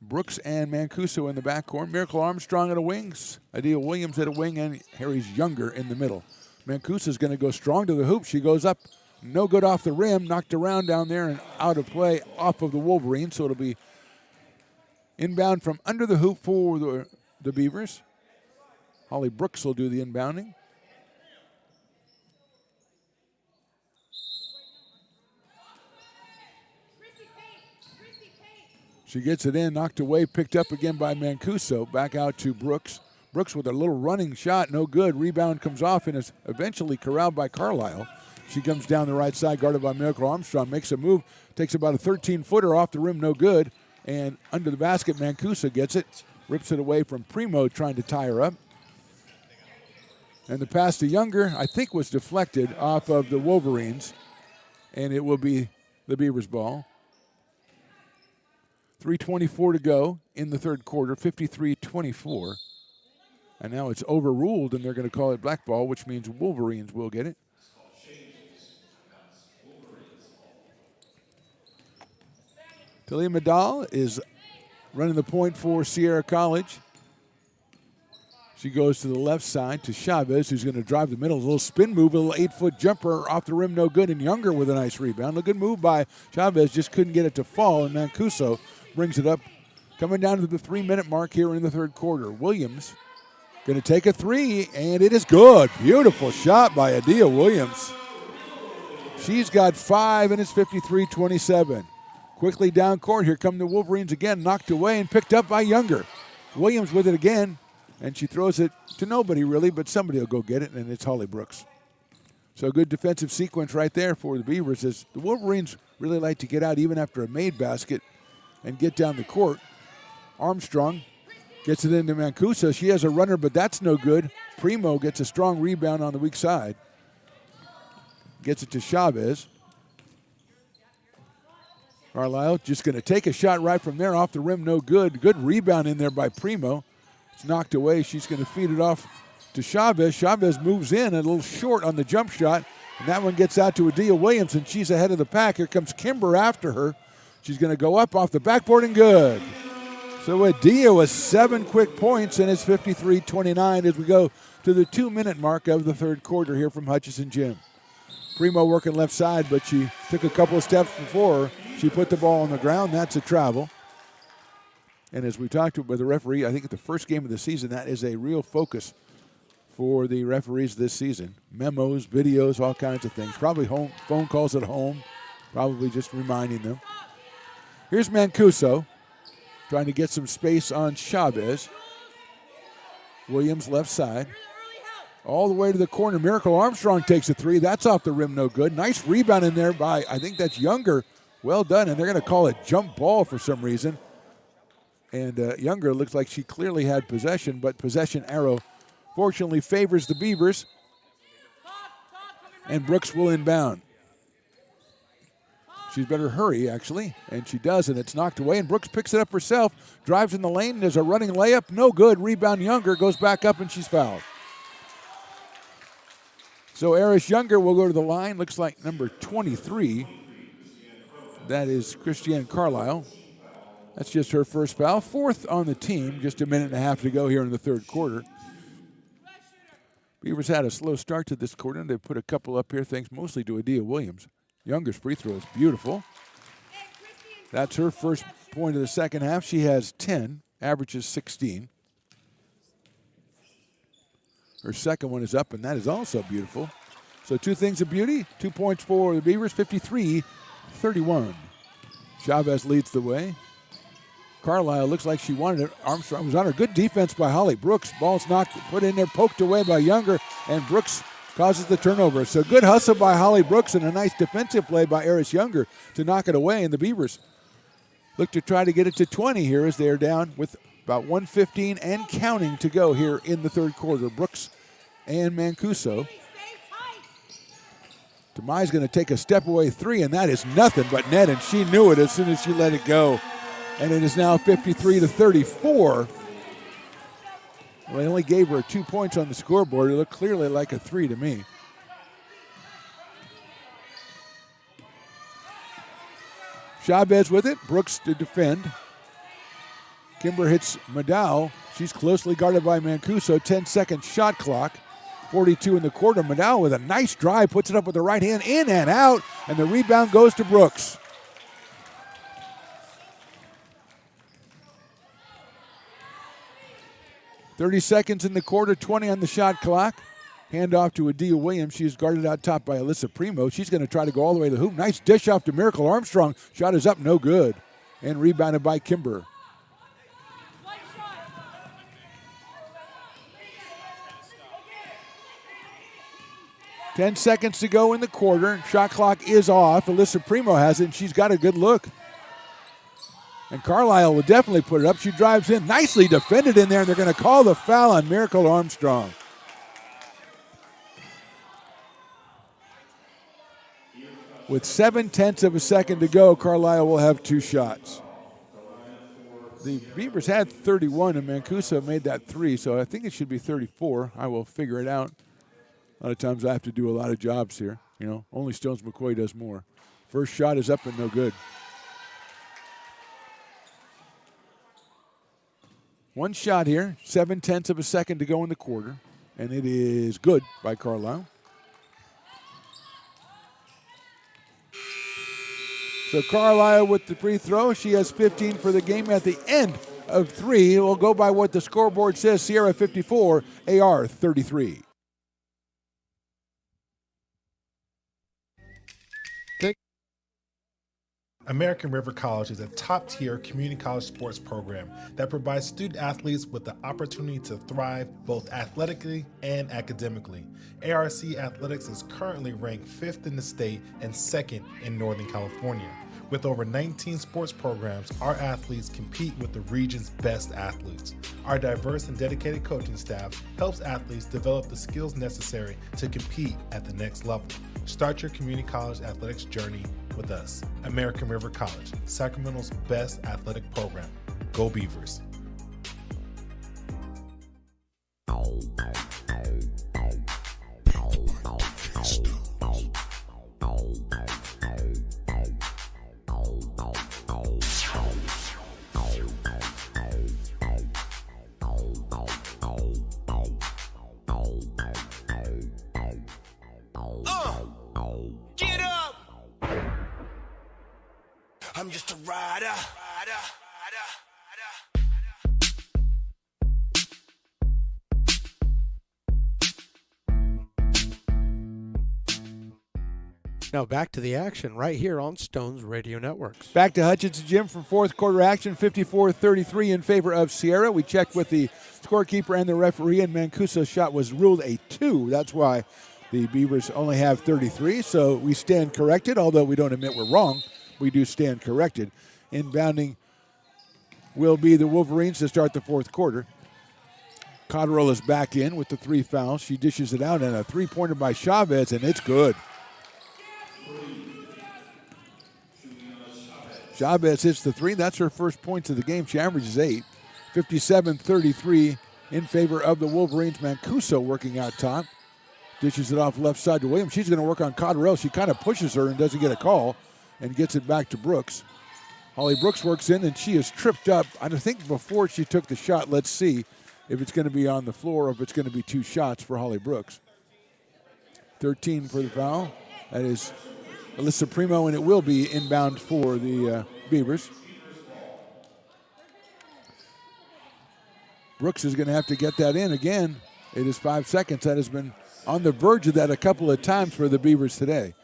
S3: Brooks and Mancuso in the backcourt. Miracle Armstrong at the wings. Adia Williams at a wing, and Harry's Younger in the middle. Mancuso is going to go strong to the hoop. She goes up, no good off the rim, knocked around down there and out of play off of the Wolverines. So it'll be inbound from under the hoop for the Beavers. Holly Brooks will do the inbounding. She gets it in, knocked away, picked up again by Mancuso. Back out to Brooks. Brooks with a little running shot, no good. Rebound comes off and is eventually corralled by Carlisle. She comes down the right side, guarded by Miracle Armstrong, makes a move, takes about a 13-footer off the rim, no good. And under the basket, Mancuso gets it, rips it away from Primo, trying to tie her up. And the pass to Younger, I think, was deflected off of the Wolverines, and it will be the Beavers' ball. 3:24 to go in the third quarter, 53-24. And now it's overruled, and they're going to call it black ball, which means Wolverines will get it. Talia Medal is running the point for Sierra College. She goes to the left side to Chavez, who's going to drive the middle. A little spin move, a little 8-foot jumper off the rim, no good. And Younger with a nice rebound. A good move by Chavez, just couldn't get it to fall. And Mancuso brings it up, coming down to the 3-minute mark here in the third quarter. Williams going to take a three, and it is good. Beautiful shot by Adia Williams. She's got 5, and it's 53-27. Quickly down court, here come the Wolverines again, knocked away and picked up by Younger. Williams with it again, and she throws it to nobody really, but somebody will go get it, and it's Holly Brooks. So a good defensive sequence right there for the Beavers, as the Wolverines really like to get out even after a made basket and get down the court. Armstrong gets it into Mancuso. She has a runner, but that's no good. Primo gets a strong rebound on the weak side. Gets it to Chavez. Carlisle just going to take a shot right from there off the rim, no good. Good rebound in there by Primo. It's knocked away. She's going to feed it off to Chavez. Chavez moves in a little short on the jump shot, and that one gets out to Adia Williams, and she's ahead of the pack. Here comes Kimber after her. She's going to go up off the backboard and good. So Adia with 7 quick points, and it's 53-29 as we go to the 2-minute mark of the third quarter here from Hutchison Gym. Primo working left side, but she took a couple of steps before her. She put the ball on the ground. That's a travel. And as we talked with the referee, I think at the first game of the season, that is a real focus for the referees this season. Memos, videos, all kinds of things. Probably phone calls at home, probably just reminding them. Here's Mancuso trying to get some space on Chavez. Williams left side. All the way to the corner. Miracle Armstrong takes a three. That's off the rim, no good. Nice rebound in there by, I think that's Younger. Well done, and they're going to call it jump ball for some reason. And Younger looks like she clearly had possession, but possession arrow fortunately favors the Beavers. And Brooks will inbound. She's better hurry, actually, and she does, and it's knocked away, and Brooks picks it up herself, drives in the lane, and there's a running layup. No good. Rebound Younger, goes back up, and she's fouled. So Eris Younger will go to the line. Looks like number 23. That is Christiane Carlisle. That's just her first foul. Fourth on the team. Just a minute and a half to go here in the third quarter. Beavers had a slow start to this quarter. They put a couple up here thanks mostly to Adia Williams. Younger's free throw is beautiful. That's her first point of the second half. She has 10, averages 16. Her second one is up, and that is also beautiful. So two things of beauty. 2 points for the Beavers, 53-31. Chavez leads the way. Carlisle looks like she wanted it. Armstrong was on her. Good defense by Holly Brooks. Ball's knocked, put in there, poked away by Younger, and Brooks causes the turnover. So good hustle by Holly Brooks and a nice defensive play by Eris Younger to knock it away. And the Beavers look to try to get it to 20 here as they are down with about 1:15 and counting to go here in the third quarter. Brooks and Mancuso. Demai's going to take a step away three, and that is nothing but net, and she knew it as soon as she let it go. And it is now 53-34. Well, they only gave her 2 points on the scoreboard. It looked clearly like a three to me. Chavez with it. Brooks to defend. Kimber hits Maddow. She's closely guarded by Mancuso. 10-second shot clock. 42 in the quarter. Maddow with a nice drive. Puts it up with the right hand. In and out. And the rebound goes to Brooks. .30 seconds in the quarter, 20 on the shot clock. Hand off to Adia Williams. She's guarded out top by Alyssa Primo. She's going to try to go all the way to the hoop. Nice dish off to Miracle Armstrong. Shot is up, no good. And rebounded by Kimber. Ten seconds to go in the quarter. Shot clock is off. Alyssa Primo has it, and she's got a good look. And Carlisle will definitely put it up. She drives in. Nicely defended in there, and they're going to call the foul on Miracle Armstrong. With 0.7 of a second to go, Carlisle will have two shots. The Beavers had 31, and Mancuso made that three, so I think it should be 34. I will figure it out. A lot of times I have to do a lot of jobs here. You know, only Stones McCoy does more. First shot is up and no good. One shot here, 0.7 of a second to go in the quarter, and it is good by Carlisle. So Carlisle with the free throw. She has 15 for the game at the end of three. It will go by what the scoreboard says. Sierra 54, AR 33.
S4: American River College is a top-tier community college sports program that provides student athletes with the opportunity to thrive both athletically and academically. ARC Athletics is currently ranked 5th in the state and 2nd in Northern California. With over 19 sports programs, our athletes compete with the region's best athletes. Our diverse and dedicated coaching staff helps athletes develop the skills necessary to compete at the next level. Start your community college athletics journey with us. American River College, Sacramento's best athletic program. Go Beavers.
S5: Get up! I'm just a rider.
S1: Now back to the action right here on Stones Radio Networks.
S3: Back to Hutchinson Gym for fourth quarter action, 54-33 in favor of Sierra. We checked with the scorekeeper and the referee, and Mancuso's shot was ruled a 2. That's why the Beavers only have 33, so we stand corrected. Although we don't admit we're wrong, we do stand corrected. Inbounding will be the Wolverines to start the fourth quarter. Cotterill is back in with the 3 fouls. She dishes it out, and a three-pointer by Chavez, and it's good. Chavez hits the 3. That's her first points of the game. She averages 8. 57-33 in favor of the Wolverines. Mancuso working out top. Dishes it off left side to Williams. She's going to work on Cotterill. She kind of pushes her and doesn't get a call and gets it back to Brooks. Holly Brooks works in, and she is tripped up. I think before she took the shot, let's see if it's going to be on the floor or if it's going to be 2 shots for Holly Brooks. 13 for the foul. That is Alyssa Primo, and it will be inbound for the Beavers. Brooks is going to have to get that in again. It is 5 seconds. That has been on the verge of that a couple of times for the Beavers today.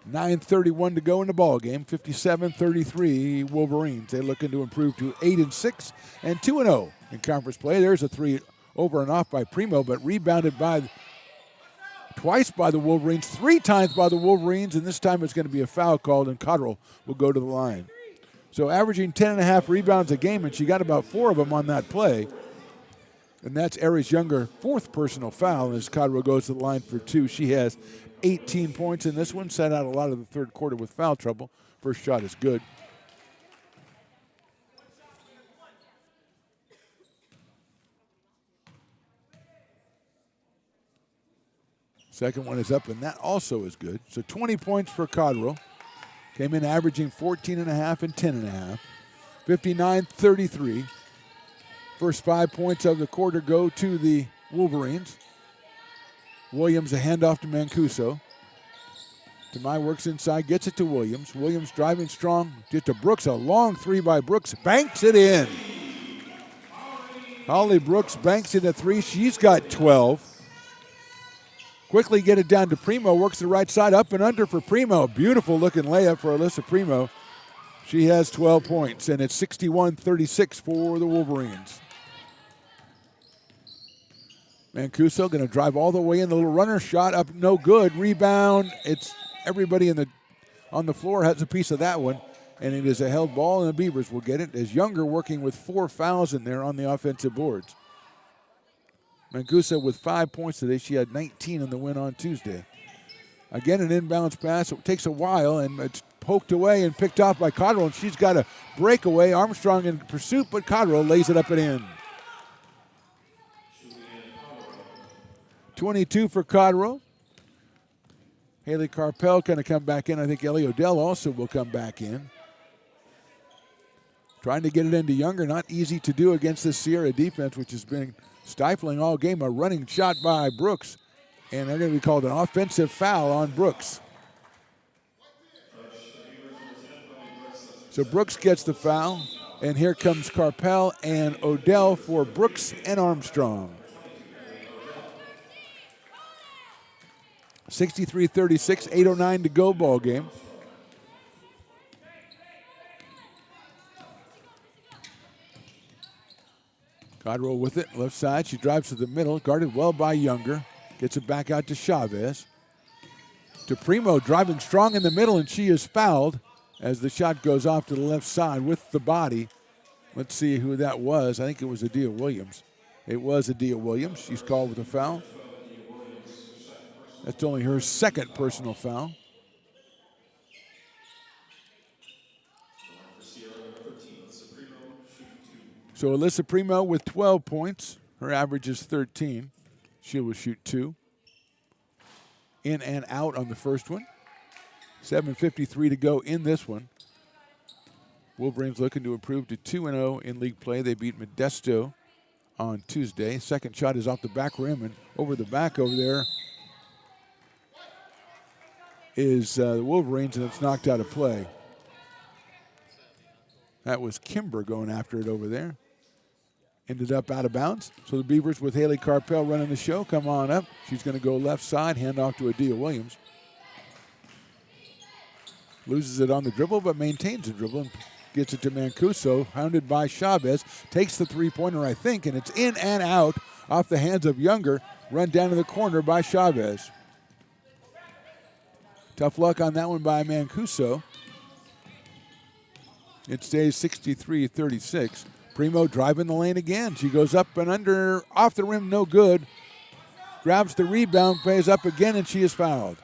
S3: 9:31 to go in the ball game. 57-33 Wolverines. They're looking to improve to 8-6 and 2-0 in conference play. There's a 3 over and off by Primo, but rebounded by twice by the Wolverines, 3 times by the Wolverines, and this time it's going to be a foul called, and Cotterill will go to the line. So averaging 10.5 rebounds a game, and she got about 4 of them on that play. And that's Aries Younger, 4th personal foul, as Cotterill goes to the line for 2. She has 18 points in this one, sat out a lot of the third quarter with foul trouble. First shot is good. Second one is up, and that also is good. So 20 points for Cotterill. Came in averaging 14.5 and 10.5. 59-33. First 5 points of the quarter go to the Wolverines. Williams, a handoff to Mancuso. Demai works inside, gets it to Williams. Williams driving strong, get to Brooks. A long 3 by Brooks, banks it in. Holly Brooks banks in a 3. She's got 12. Quickly get it down to Primo, works the right side, up and under for Primo. Beautiful looking layup for Alyssa Primo. She has 12 points, and it's 61-36 for the Wolverines. Mancuso going to drive all the way in. The little runner shot up, no good. Rebound. It's everybody on the floor has a piece of that one, and it is a held ball, and the Beavers will get it as Younger working with 4 fouls in there on the offensive boards. Mancuso with 5 points today. She had 19 in the win on Tuesday. Again, an inbounds pass. It takes a while, and it's poked away and picked off by Cotterill, and she's got a breakaway. Armstrong in pursuit, but Cotterill lays it up and in. 22 for Cotterill. Haley Carpel going to come back in. I think Ellie Odell also will come back in. Trying to get it into Younger. Not easy to do against the Sierra defense, which has been stifling all game. A running shot by Brooks, and they're going to be called an offensive foul on Brooks. So Brooks gets the foul, and here comes Carpel and Odell for Brooks and Armstrong. 63-36, 8:09 to go ball game. Cotterill with it, left side. She drives to the middle, guarded well by Younger. Gets it back out to Chavez. To Primo, driving strong in the middle, and she is fouled as the shot goes off to the left side with the body. Let's see who that was. I think it was Adia Williams. It was Adia Williams. She's called with a foul. That's only her 2nd personal foul. So Alyssa Primo with 12 points. Her average is 13. She will shoot 2. In and out on the first one. 7:53 to go in this one. Wolverines looking to improve to 2-0 in league play. They beat Modesto on Tuesday. Second shot is off the back rim, and over the back over there is the Wolverines, and it's knocked out of play. That was Kimber going after it over there. Ended up out of bounds. So the Beavers with Haley Carpel running the show. Come on up. She's going to go left side, hand off to Adia Williams. Loses it on the dribble, but maintains the dribble and gets it to Mancuso, hounded by Chavez. Takes the three-pointer, I think, and it's in and out off the hands of Younger. Run down to the corner by Chavez. Tough luck on that one by Mancuso. It stays 63-36. Primo driving the lane again. She goes up and under, off the rim, no good. Grabs the rebound, plays up again, and she is fouled.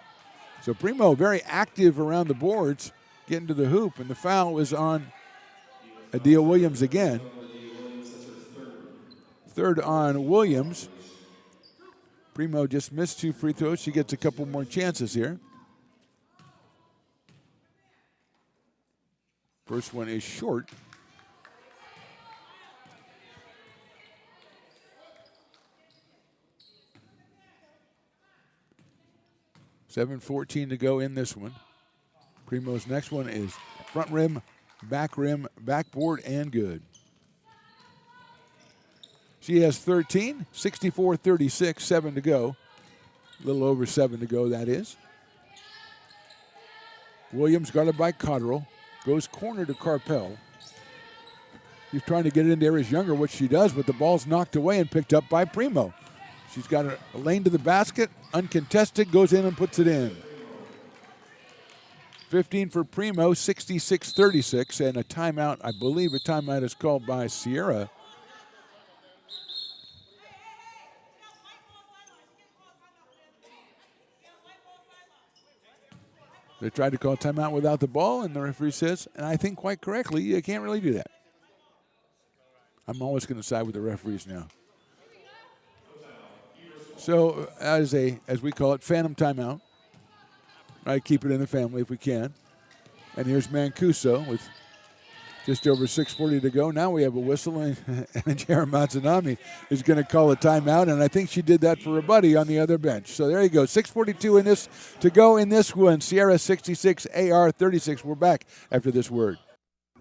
S3: So Primo very active around the boards, getting to the hoop, and the foul is on Adia Williams again. Third on Williams. Primo just missed 2 free throws. She gets a couple more chances here. First one is short. $7:14 to go in this one. Primo's next one is front rim, backboard, and good. She has 13, 64-36, 7 to go. A little over 7 to go, that is. Williams guarded by Cotterill. Goes corner to Carpel. He's trying to get it into Aries Younger, which she does, but the ball's knocked away and picked up by Primo. She's got a lane to the basket, uncontested, goes in and puts it in. 15 for Primo, 66-36, and a timeout. I believe a timeout is called by Sierra. They tried to call timeout without the ball, and the referee says, and I think quite correctly, you can't really do that. I'm always going to side with the referees now. So as we call it, phantom timeout. Right, keep it in the family if we can. And here's Mancuso with just over 6:40 to go. Now we have a whistle, and Jaron Matsunami is going to call a timeout, and I think she did that for a buddy on the other bench. So there you go, 6:42 in this to go in this one. Sierra 66, AR 36. We're back after this word.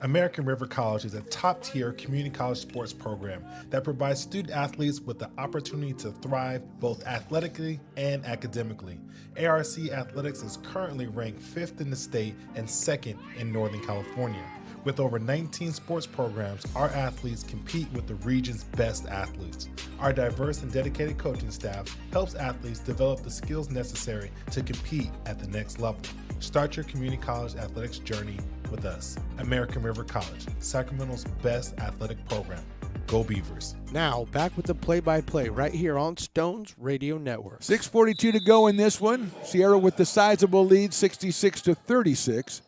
S4: American River College is a top-tier community college sports program that provides student athletes with the opportunity to thrive both athletically and academically. ARC Athletics is currently ranked 5th in the state and 2nd in Northern California. With over 19 sports programs, our athletes compete with the region's best athletes. Our diverse and dedicated coaching staff helps athletes develop the skills necessary to compete at the next level. Start your community college athletics journey with us. American River College, Sacramento's best athletic program. Go Beavers.
S1: Now, back with the play-by-play right here on Stones Radio Network.
S3: 6:42 to go in this one. Sierra with the sizable lead, 66-36.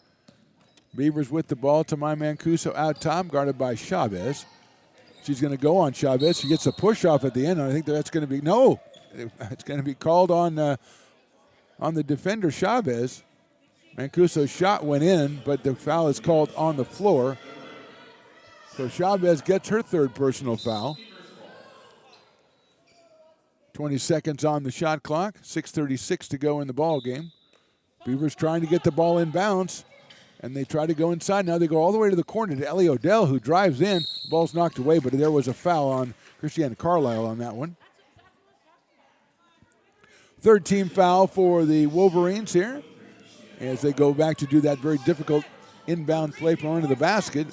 S3: Beavers with the ball to my Mancuso out top, guarded by Chavez. She's going to go on Chavez. She gets a push off at the end, and I think that's going to be, no, it's going to be called on the defender, Chavez. Mancuso's shot went in, but the foul is called on the floor. So Chavez gets her third personal foul. 20 seconds on the shot clock, 6:36 to go in the ball game. Beavers trying to get the ball in bounds. And they try to go inside. Now they go all the way to the corner to Ellie Odell, who drives in. The ball's knocked away, but there was a foul on Christiana Carlisle on that one. Third team foul for the Wolverines here as they go back to do that very difficult inbound play from under the basket.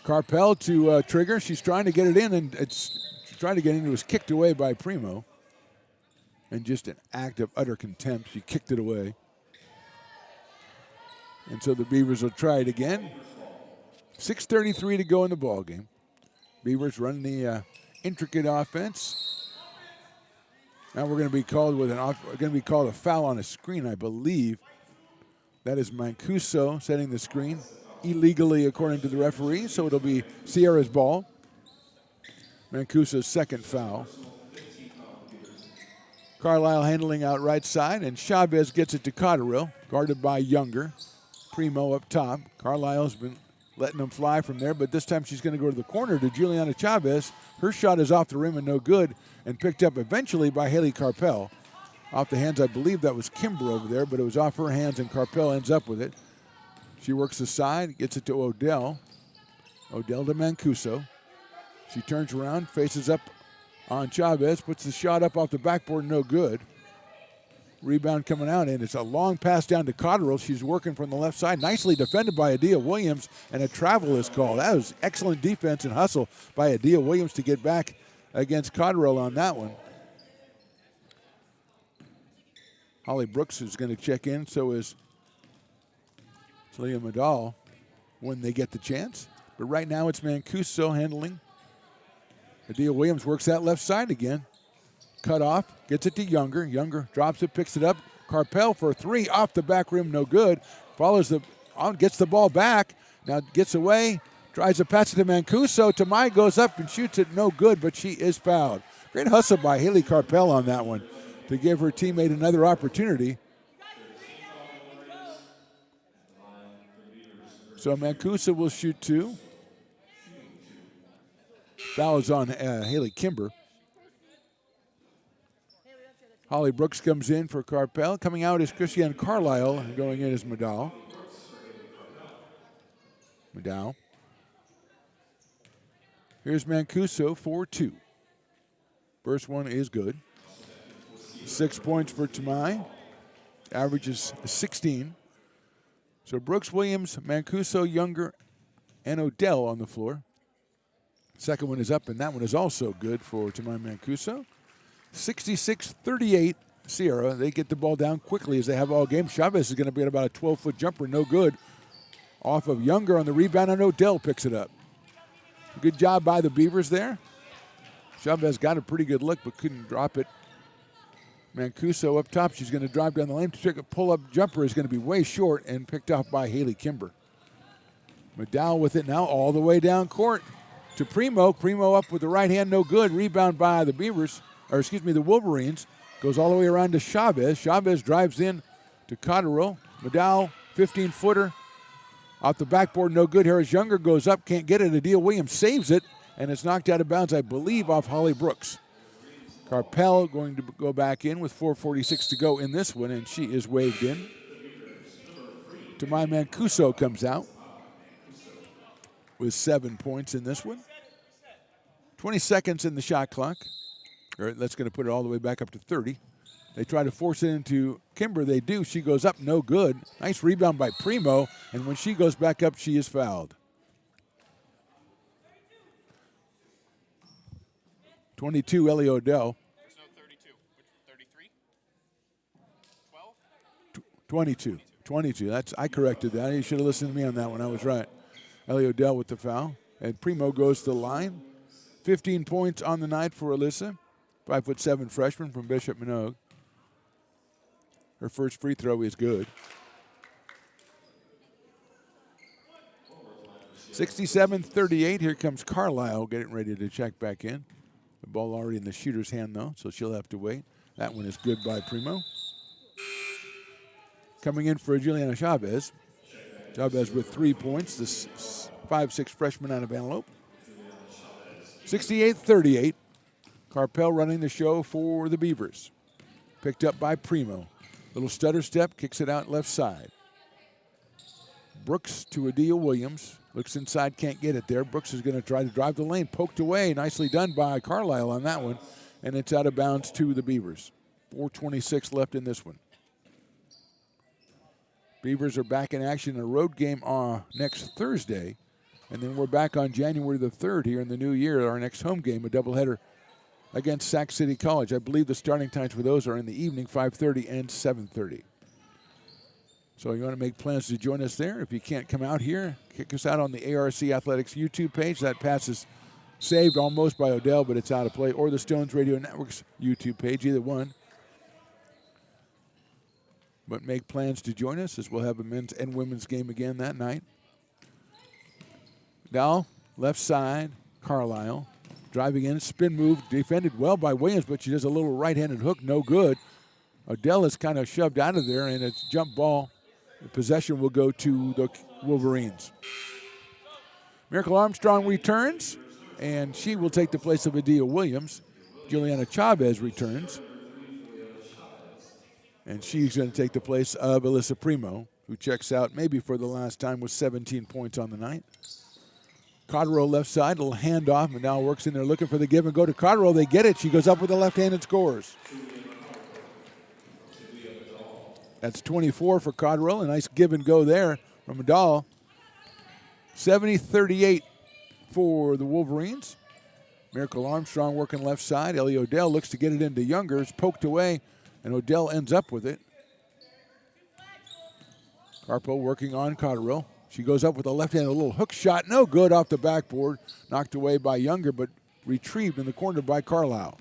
S3: Carpel to Trigger. She's trying to get it in, and she's trying to get in. It was kicked away by Primo. And just an act of utter contempt, she kicked it away. And so the Beavers will try it again. 6:33 to go in the ball game. Beavers run the intricate offense. Now we're going to be called a foul on a screen, I believe. That is Mancuso setting the screen illegally, according to the referee. So it'll be Sierra's ball. Mancuso's second foul. Carlisle handling out right side, and Chavez gets it to Cotterill, guarded by Younger. Primo up top. Carlisle's been letting them fly from there, but this time she's going to go to the corner to Juliana Chavez. Her shot is off the rim and no good, and picked up eventually by Haley Carpel. Off the hands, I believe that was Kimber over there, but it was off her hands, and Carpel ends up with it. She works the side, gets it to Odell. Odell to Mancuso. She turns around, faces up on Chavez. Puts the shot up off the backboard, no good. Rebound coming out, and it's a long pass down to Cotterill. She's working from the left side. Nicely defended by Adia Williams, and a travel is called. That was excellent defense and hustle by Adia Williams to get back against Cotterill on that one. Holly Brooks is going to check in. So is Talia Medal when they get the chance. But right now it's Mancuso handling. Adia Williams works that left side again. Cut off, gets it to Younger. Younger drops it, picks it up. Carpel for three, off the back rim, no good. Gets the ball back. Now gets away, tries to pass it to Mancuso. Tamai goes up and shoots it, no good, but she is fouled. Great hustle by Haley Carpel on that one to give her teammate another opportunity. So Mancuso will shoot two. Foul is on Haley Kimber. Holly Brooks comes in for Carpel. Coming out is Christiane Carlisle, and going in is Medal. Here's Mancuso, 4-2. First one is good. 6 points for Tamai. Average is 16. So Brooks, Williams, Mancuso, Younger, and Odell on the floor. Second one is up, and that one is also good for Tamai Mancuso. 66-38, Sierra. They get the ball down quickly as they have all game. Chavez is going to be at about a 12-foot jumper, no good. Off of Younger on the rebound, and Odell picks it up. Good job by the Beavers there. Chavez got a pretty good look, but couldn't drop it. Mancuso up top. She's going to drive down the lane. A pull-up jumper is going to be way short and picked off by Haley Kimber. Medal with it now all the way down court to Primo. Primo up with the right hand, no good. Rebound by the the Wolverines. Goes all the way around to Chavez. Chavez drives in to Cotterill. Medal, 15-footer. Off the backboard, no good. Harris Younger goes up, can't get it. Adia Williams saves it, and it's knocked out of bounds, I believe, off Holly Brooks. Carpel going to go back in with 4:46 to go in this one, and she is waved in. Tamai Mancuso comes out with 7 points in this one. 20 seconds in the shot clock. That's going to put it all the way back up to 30. They try to force it into Kimber. They do. She goes up, no good. Nice rebound by Primo, and when she goes back up, she is fouled. 22, Ellie Odell.
S6: There's no 32. Which 33? 12?
S3: 22. I corrected that. You should have listened to me on that one. I was right. Ellie Odell with the foul. And Primo goes to the line. 15 points on the night for Alyssa. 5'7" freshman from Bishop Manogue. Her first free throw is good. 67-38. Here comes Carlisle getting ready to check back in. The ball already in the shooter's hand, though, so she'll have to wait. That one is good by Primo. Coming in for Juliana Chavez. Chavez with 3 points, this 5'6" freshman out of Antelope. 68-38. Carpel running the show for the Beavers. Picked up by Primo. Little stutter step, kicks it out left side. Brooks to Adia Williams. Looks inside, can't get it there. Brooks is going to try to drive the lane. Poked away. Nicely done by Carlisle on that one. And it's out of bounds to the Beavers. 4:26 left in this one. Beavers are back in action in a road game next Thursday. And then we're back on January the 3rd here in the new year. Our next home game, a doubleheader against Sac City College. I believe the starting times for those are in the evening, 5:30 and 7:30. So you want to make plans to join us there. If you can't come out here, kick us out on the ARC Athletics YouTube page. That pass is saved almost by Odell, but it's out of play. Or the Stones Radio Network's YouTube page, either one. But make plans to join us as we'll have a men's and women's game again that night. Now, left side, Carlisle. Driving in, spin move, defended well by Williams, but she does a little right-handed hook, no good. Odell is kind of shoved out of there, and it's jump ball. The possession will go to the Wolverines. Miracle Armstrong returns, and she will take the place of Adia Williams. Juliana Chavez returns, and she's going to take the place of Alyssa Primo, who checks out maybe for the last time with 17 points on the night. Cotterill left side, little handoff, and now works in there looking for the give and go to Cotterill. They get it. She goes up with the left hand and scores. That's 24 for Cotterill. A nice give and go there from Vidal. 70-38 for the Wolverines. Miracle Armstrong working left side. Ellie Odell looks to get it into Younger. It's poked away, and Odell ends up with it. Carpo working on Cotterill. She goes up with a left-handed little hook shot. No good off the backboard. Knocked away by Younger, but retrieved in the corner by Carlisle.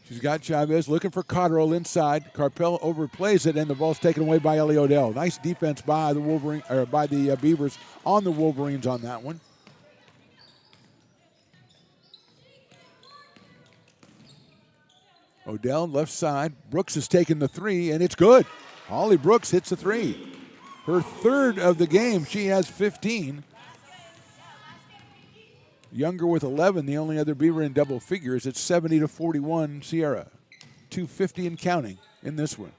S3: She's got Chavez looking for Cotterill inside. Carpel overplays it, and the ball's taken away by Ellie Odell. Nice defense by the Beavers on the Wolverines on that one. Odell left side. Brooks has taken the three, and it's good. Holly Brooks hits a three. Her third of the game. She has 15. Younger with 11, the only other Beaver in double figures. It's 70-41 Sierra. 250 and counting in this one.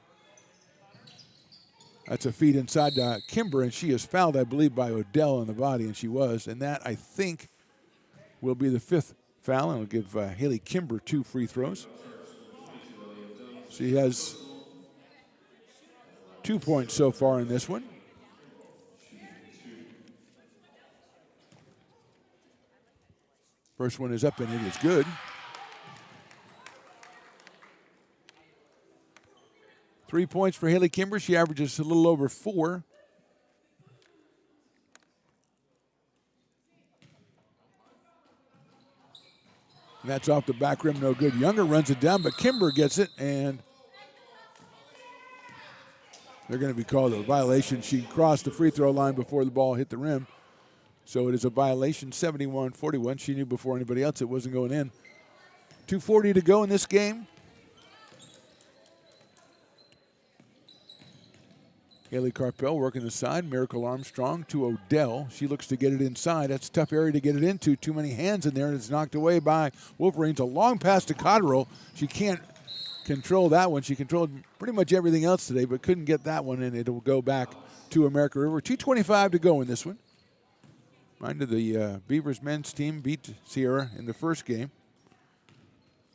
S3: That's a feed inside to Kimber, and she is fouled, I believe, by Odell on the body, and she was. And that, I think, will be the fifth foul, and it'll give Haley Kimber 2 free throws. She has 2 points so far in this one. First one is up, and it is good. Three points for Haley Kimber. She averages a little over 4. And that's off the back rim, no good. Younger runs it down, but Kimber gets it, and they're going to be called a violation. She crossed the free throw line before the ball hit the rim. So it is a violation, 71-41. She knew before anybody else it wasn't going in. 2:40 to go in this game. Haley Carpel working the side. Miracle Armstrong to Odell. She looks to get it inside. That's a tough area to get it into. Too many hands in there, and it's knocked away by Wolverines. A long pass to Cotterill. She can't control that one. She controlled pretty much everything else today, but couldn't get that one, and it'll go back to America River. 2:25 to go in this one. Reminder, the Beavers men's team beat Sierra in the first game.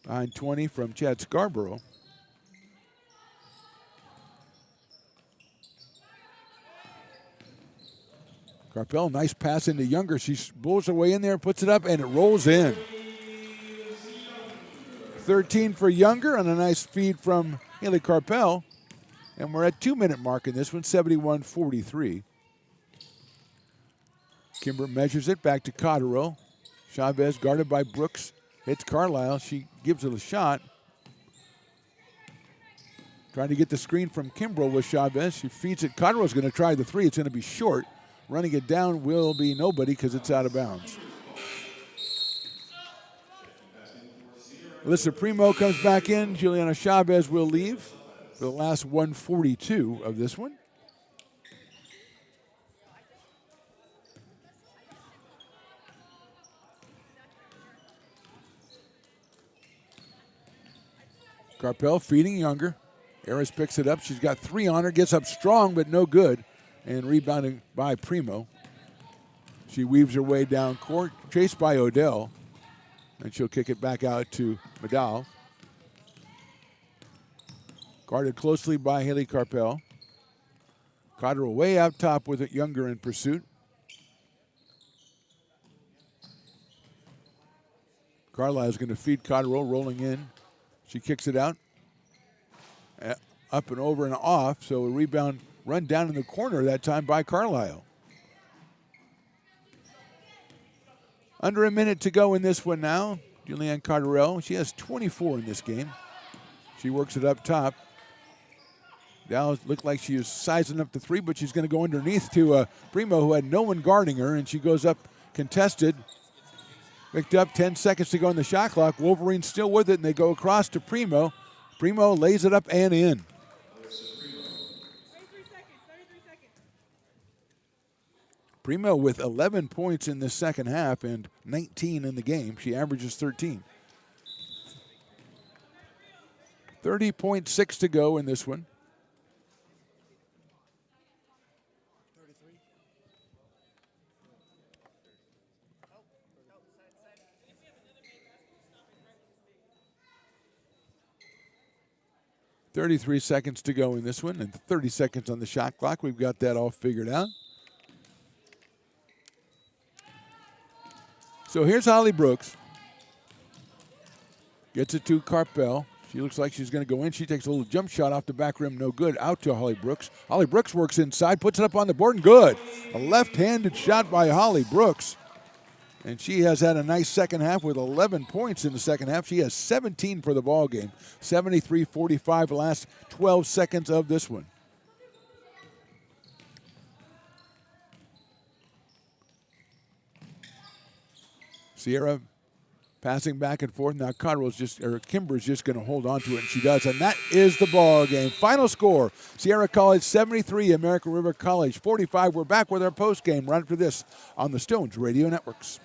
S3: Behind 20 from Chad Scarborough. Carpel, nice pass into Younger. She blows her way in there, puts it up, and it rolls in. 13 for Younger on a nice feed from Haley Carpel. And we're at 2-minute mark in this one, 71-43. Kimber measures it back to Cotterill. Chavez guarded by Brooks. Hits Carlisle. She gives it a shot. Trying to get the screen from Kimbrell with Chavez. She feeds it. Cotterill's going to try the three. It's going to be short. Running it down will be nobody because it's out of bounds. Alyssa Primo comes back in. Juliana Chavez will leave for the last 1:42 of this one. Carpel feeding Younger. Harris picks it up. She's got 3 on her. Gets up strong, but no good. And rebounding by Primo. She weaves her way down court. Chased by Odell. And she'll kick it back out to Vidal. Guarded closely by Haley Carpel. Cotterill way out top with it. Younger in pursuit. Carlisle is going to feed Cotterill, rolling in. She kicks it out. Up and over and off. So a rebound run down in the corner that time by Carlisle. Under a minute to go in this one now. Julianne Cotterill, she has 24 in this game. She works it up top. Now it looked like she was sizing up the three, but she's going to go underneath to Primo, who had no one guarding her, and she goes up contested. Picked up, 10 seconds to go on the shot clock. Wolverines still with it, and they go across to Primo. Primo lays it up and in. Primo with 11 points in the second half and 19 in the game. She averages 13. 30.6 to go in this one. 33 seconds to go in this one and 30 seconds on the shot clock. We've got that all figured out. So here's Holly Brooks. Gets it to Carpel. She looks like she's going to go in. She takes a little jump shot off the back rim. No good. Out to Holly Brooks. Holly Brooks works inside, puts it up on the board, and good. A left-handed shot by Holly Brooks. And she has had a nice second half with 11 points in the second half. She has 17 for the ball game. 73-45 the last 12 seconds of this one. Sierra passing back and forth. Now Kimber's just going to hold on to it, and she does. And that is the ball game. Final score, Sierra College 73, American River College 45. We're back with our post game right after this on the Stones Radio Networks.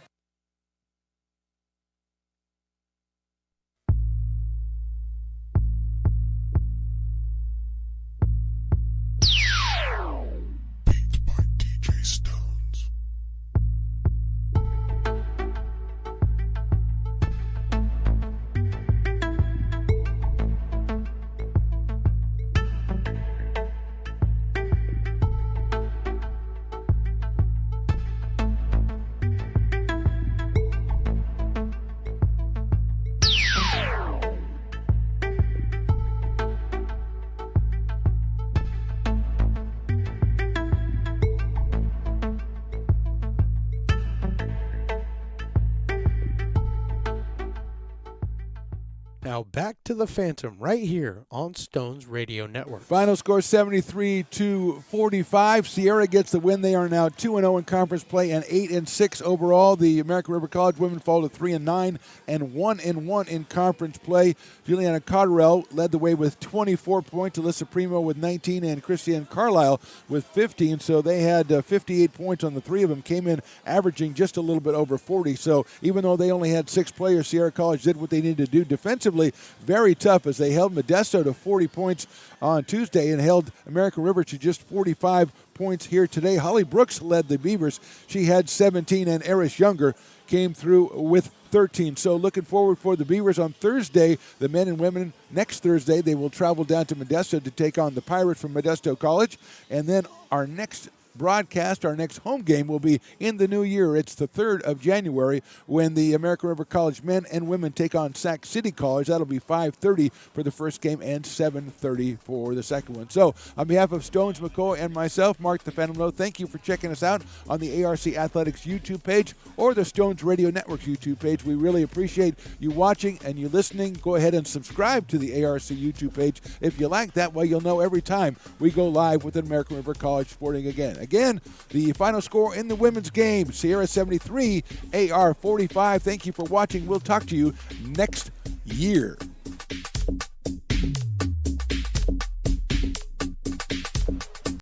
S1: Now back to the Phantom right here on Stones Radio Network.
S3: Final score 73-45. Sierra gets the win. They are now 2-0 in conference play and 8-6 overall. The American River College women fall to 3-9 and 1-1 in conference play. Juliana Cotterell led the way with 24 points. Alyssa Primo with 19 and Christiane Carlisle with 15. So they had 58 points on the three of them. Came in averaging just a little bit over 40. So even though they only had 6 players, Sierra College did what they needed to do defensively. Very tough as they held Modesto to 40 points on Tuesday and held American River to just 45 points here today. Holly Brooks led the Beavers. She had 17, and Eris Younger came through with 13. So looking forward for the Beavers on Thursday. The men and women next Thursday, they will travel down to Modesto to take on the Pirates from Modesto College. And then our next broadcast, our next home game will be in the new year. It's the 3rd of January when the American River College men and women take on Sac City College. That'll be 5:30 for the first game and 7:30 for the second one. So on behalf of Stones McCoy and myself, Mark the Phantom Lowe, thank you for checking us out on the ARC Athletics YouTube page or the Stones Radio Network's YouTube page. We really appreciate you watching and you listening. Go ahead and subscribe to the ARC YouTube page if you like. That way you'll know every time we go live with American River College Sporting again. Again, the final score in the women's game, Sierra 73, AR 45. Thank you for watching. We'll talk to you next year.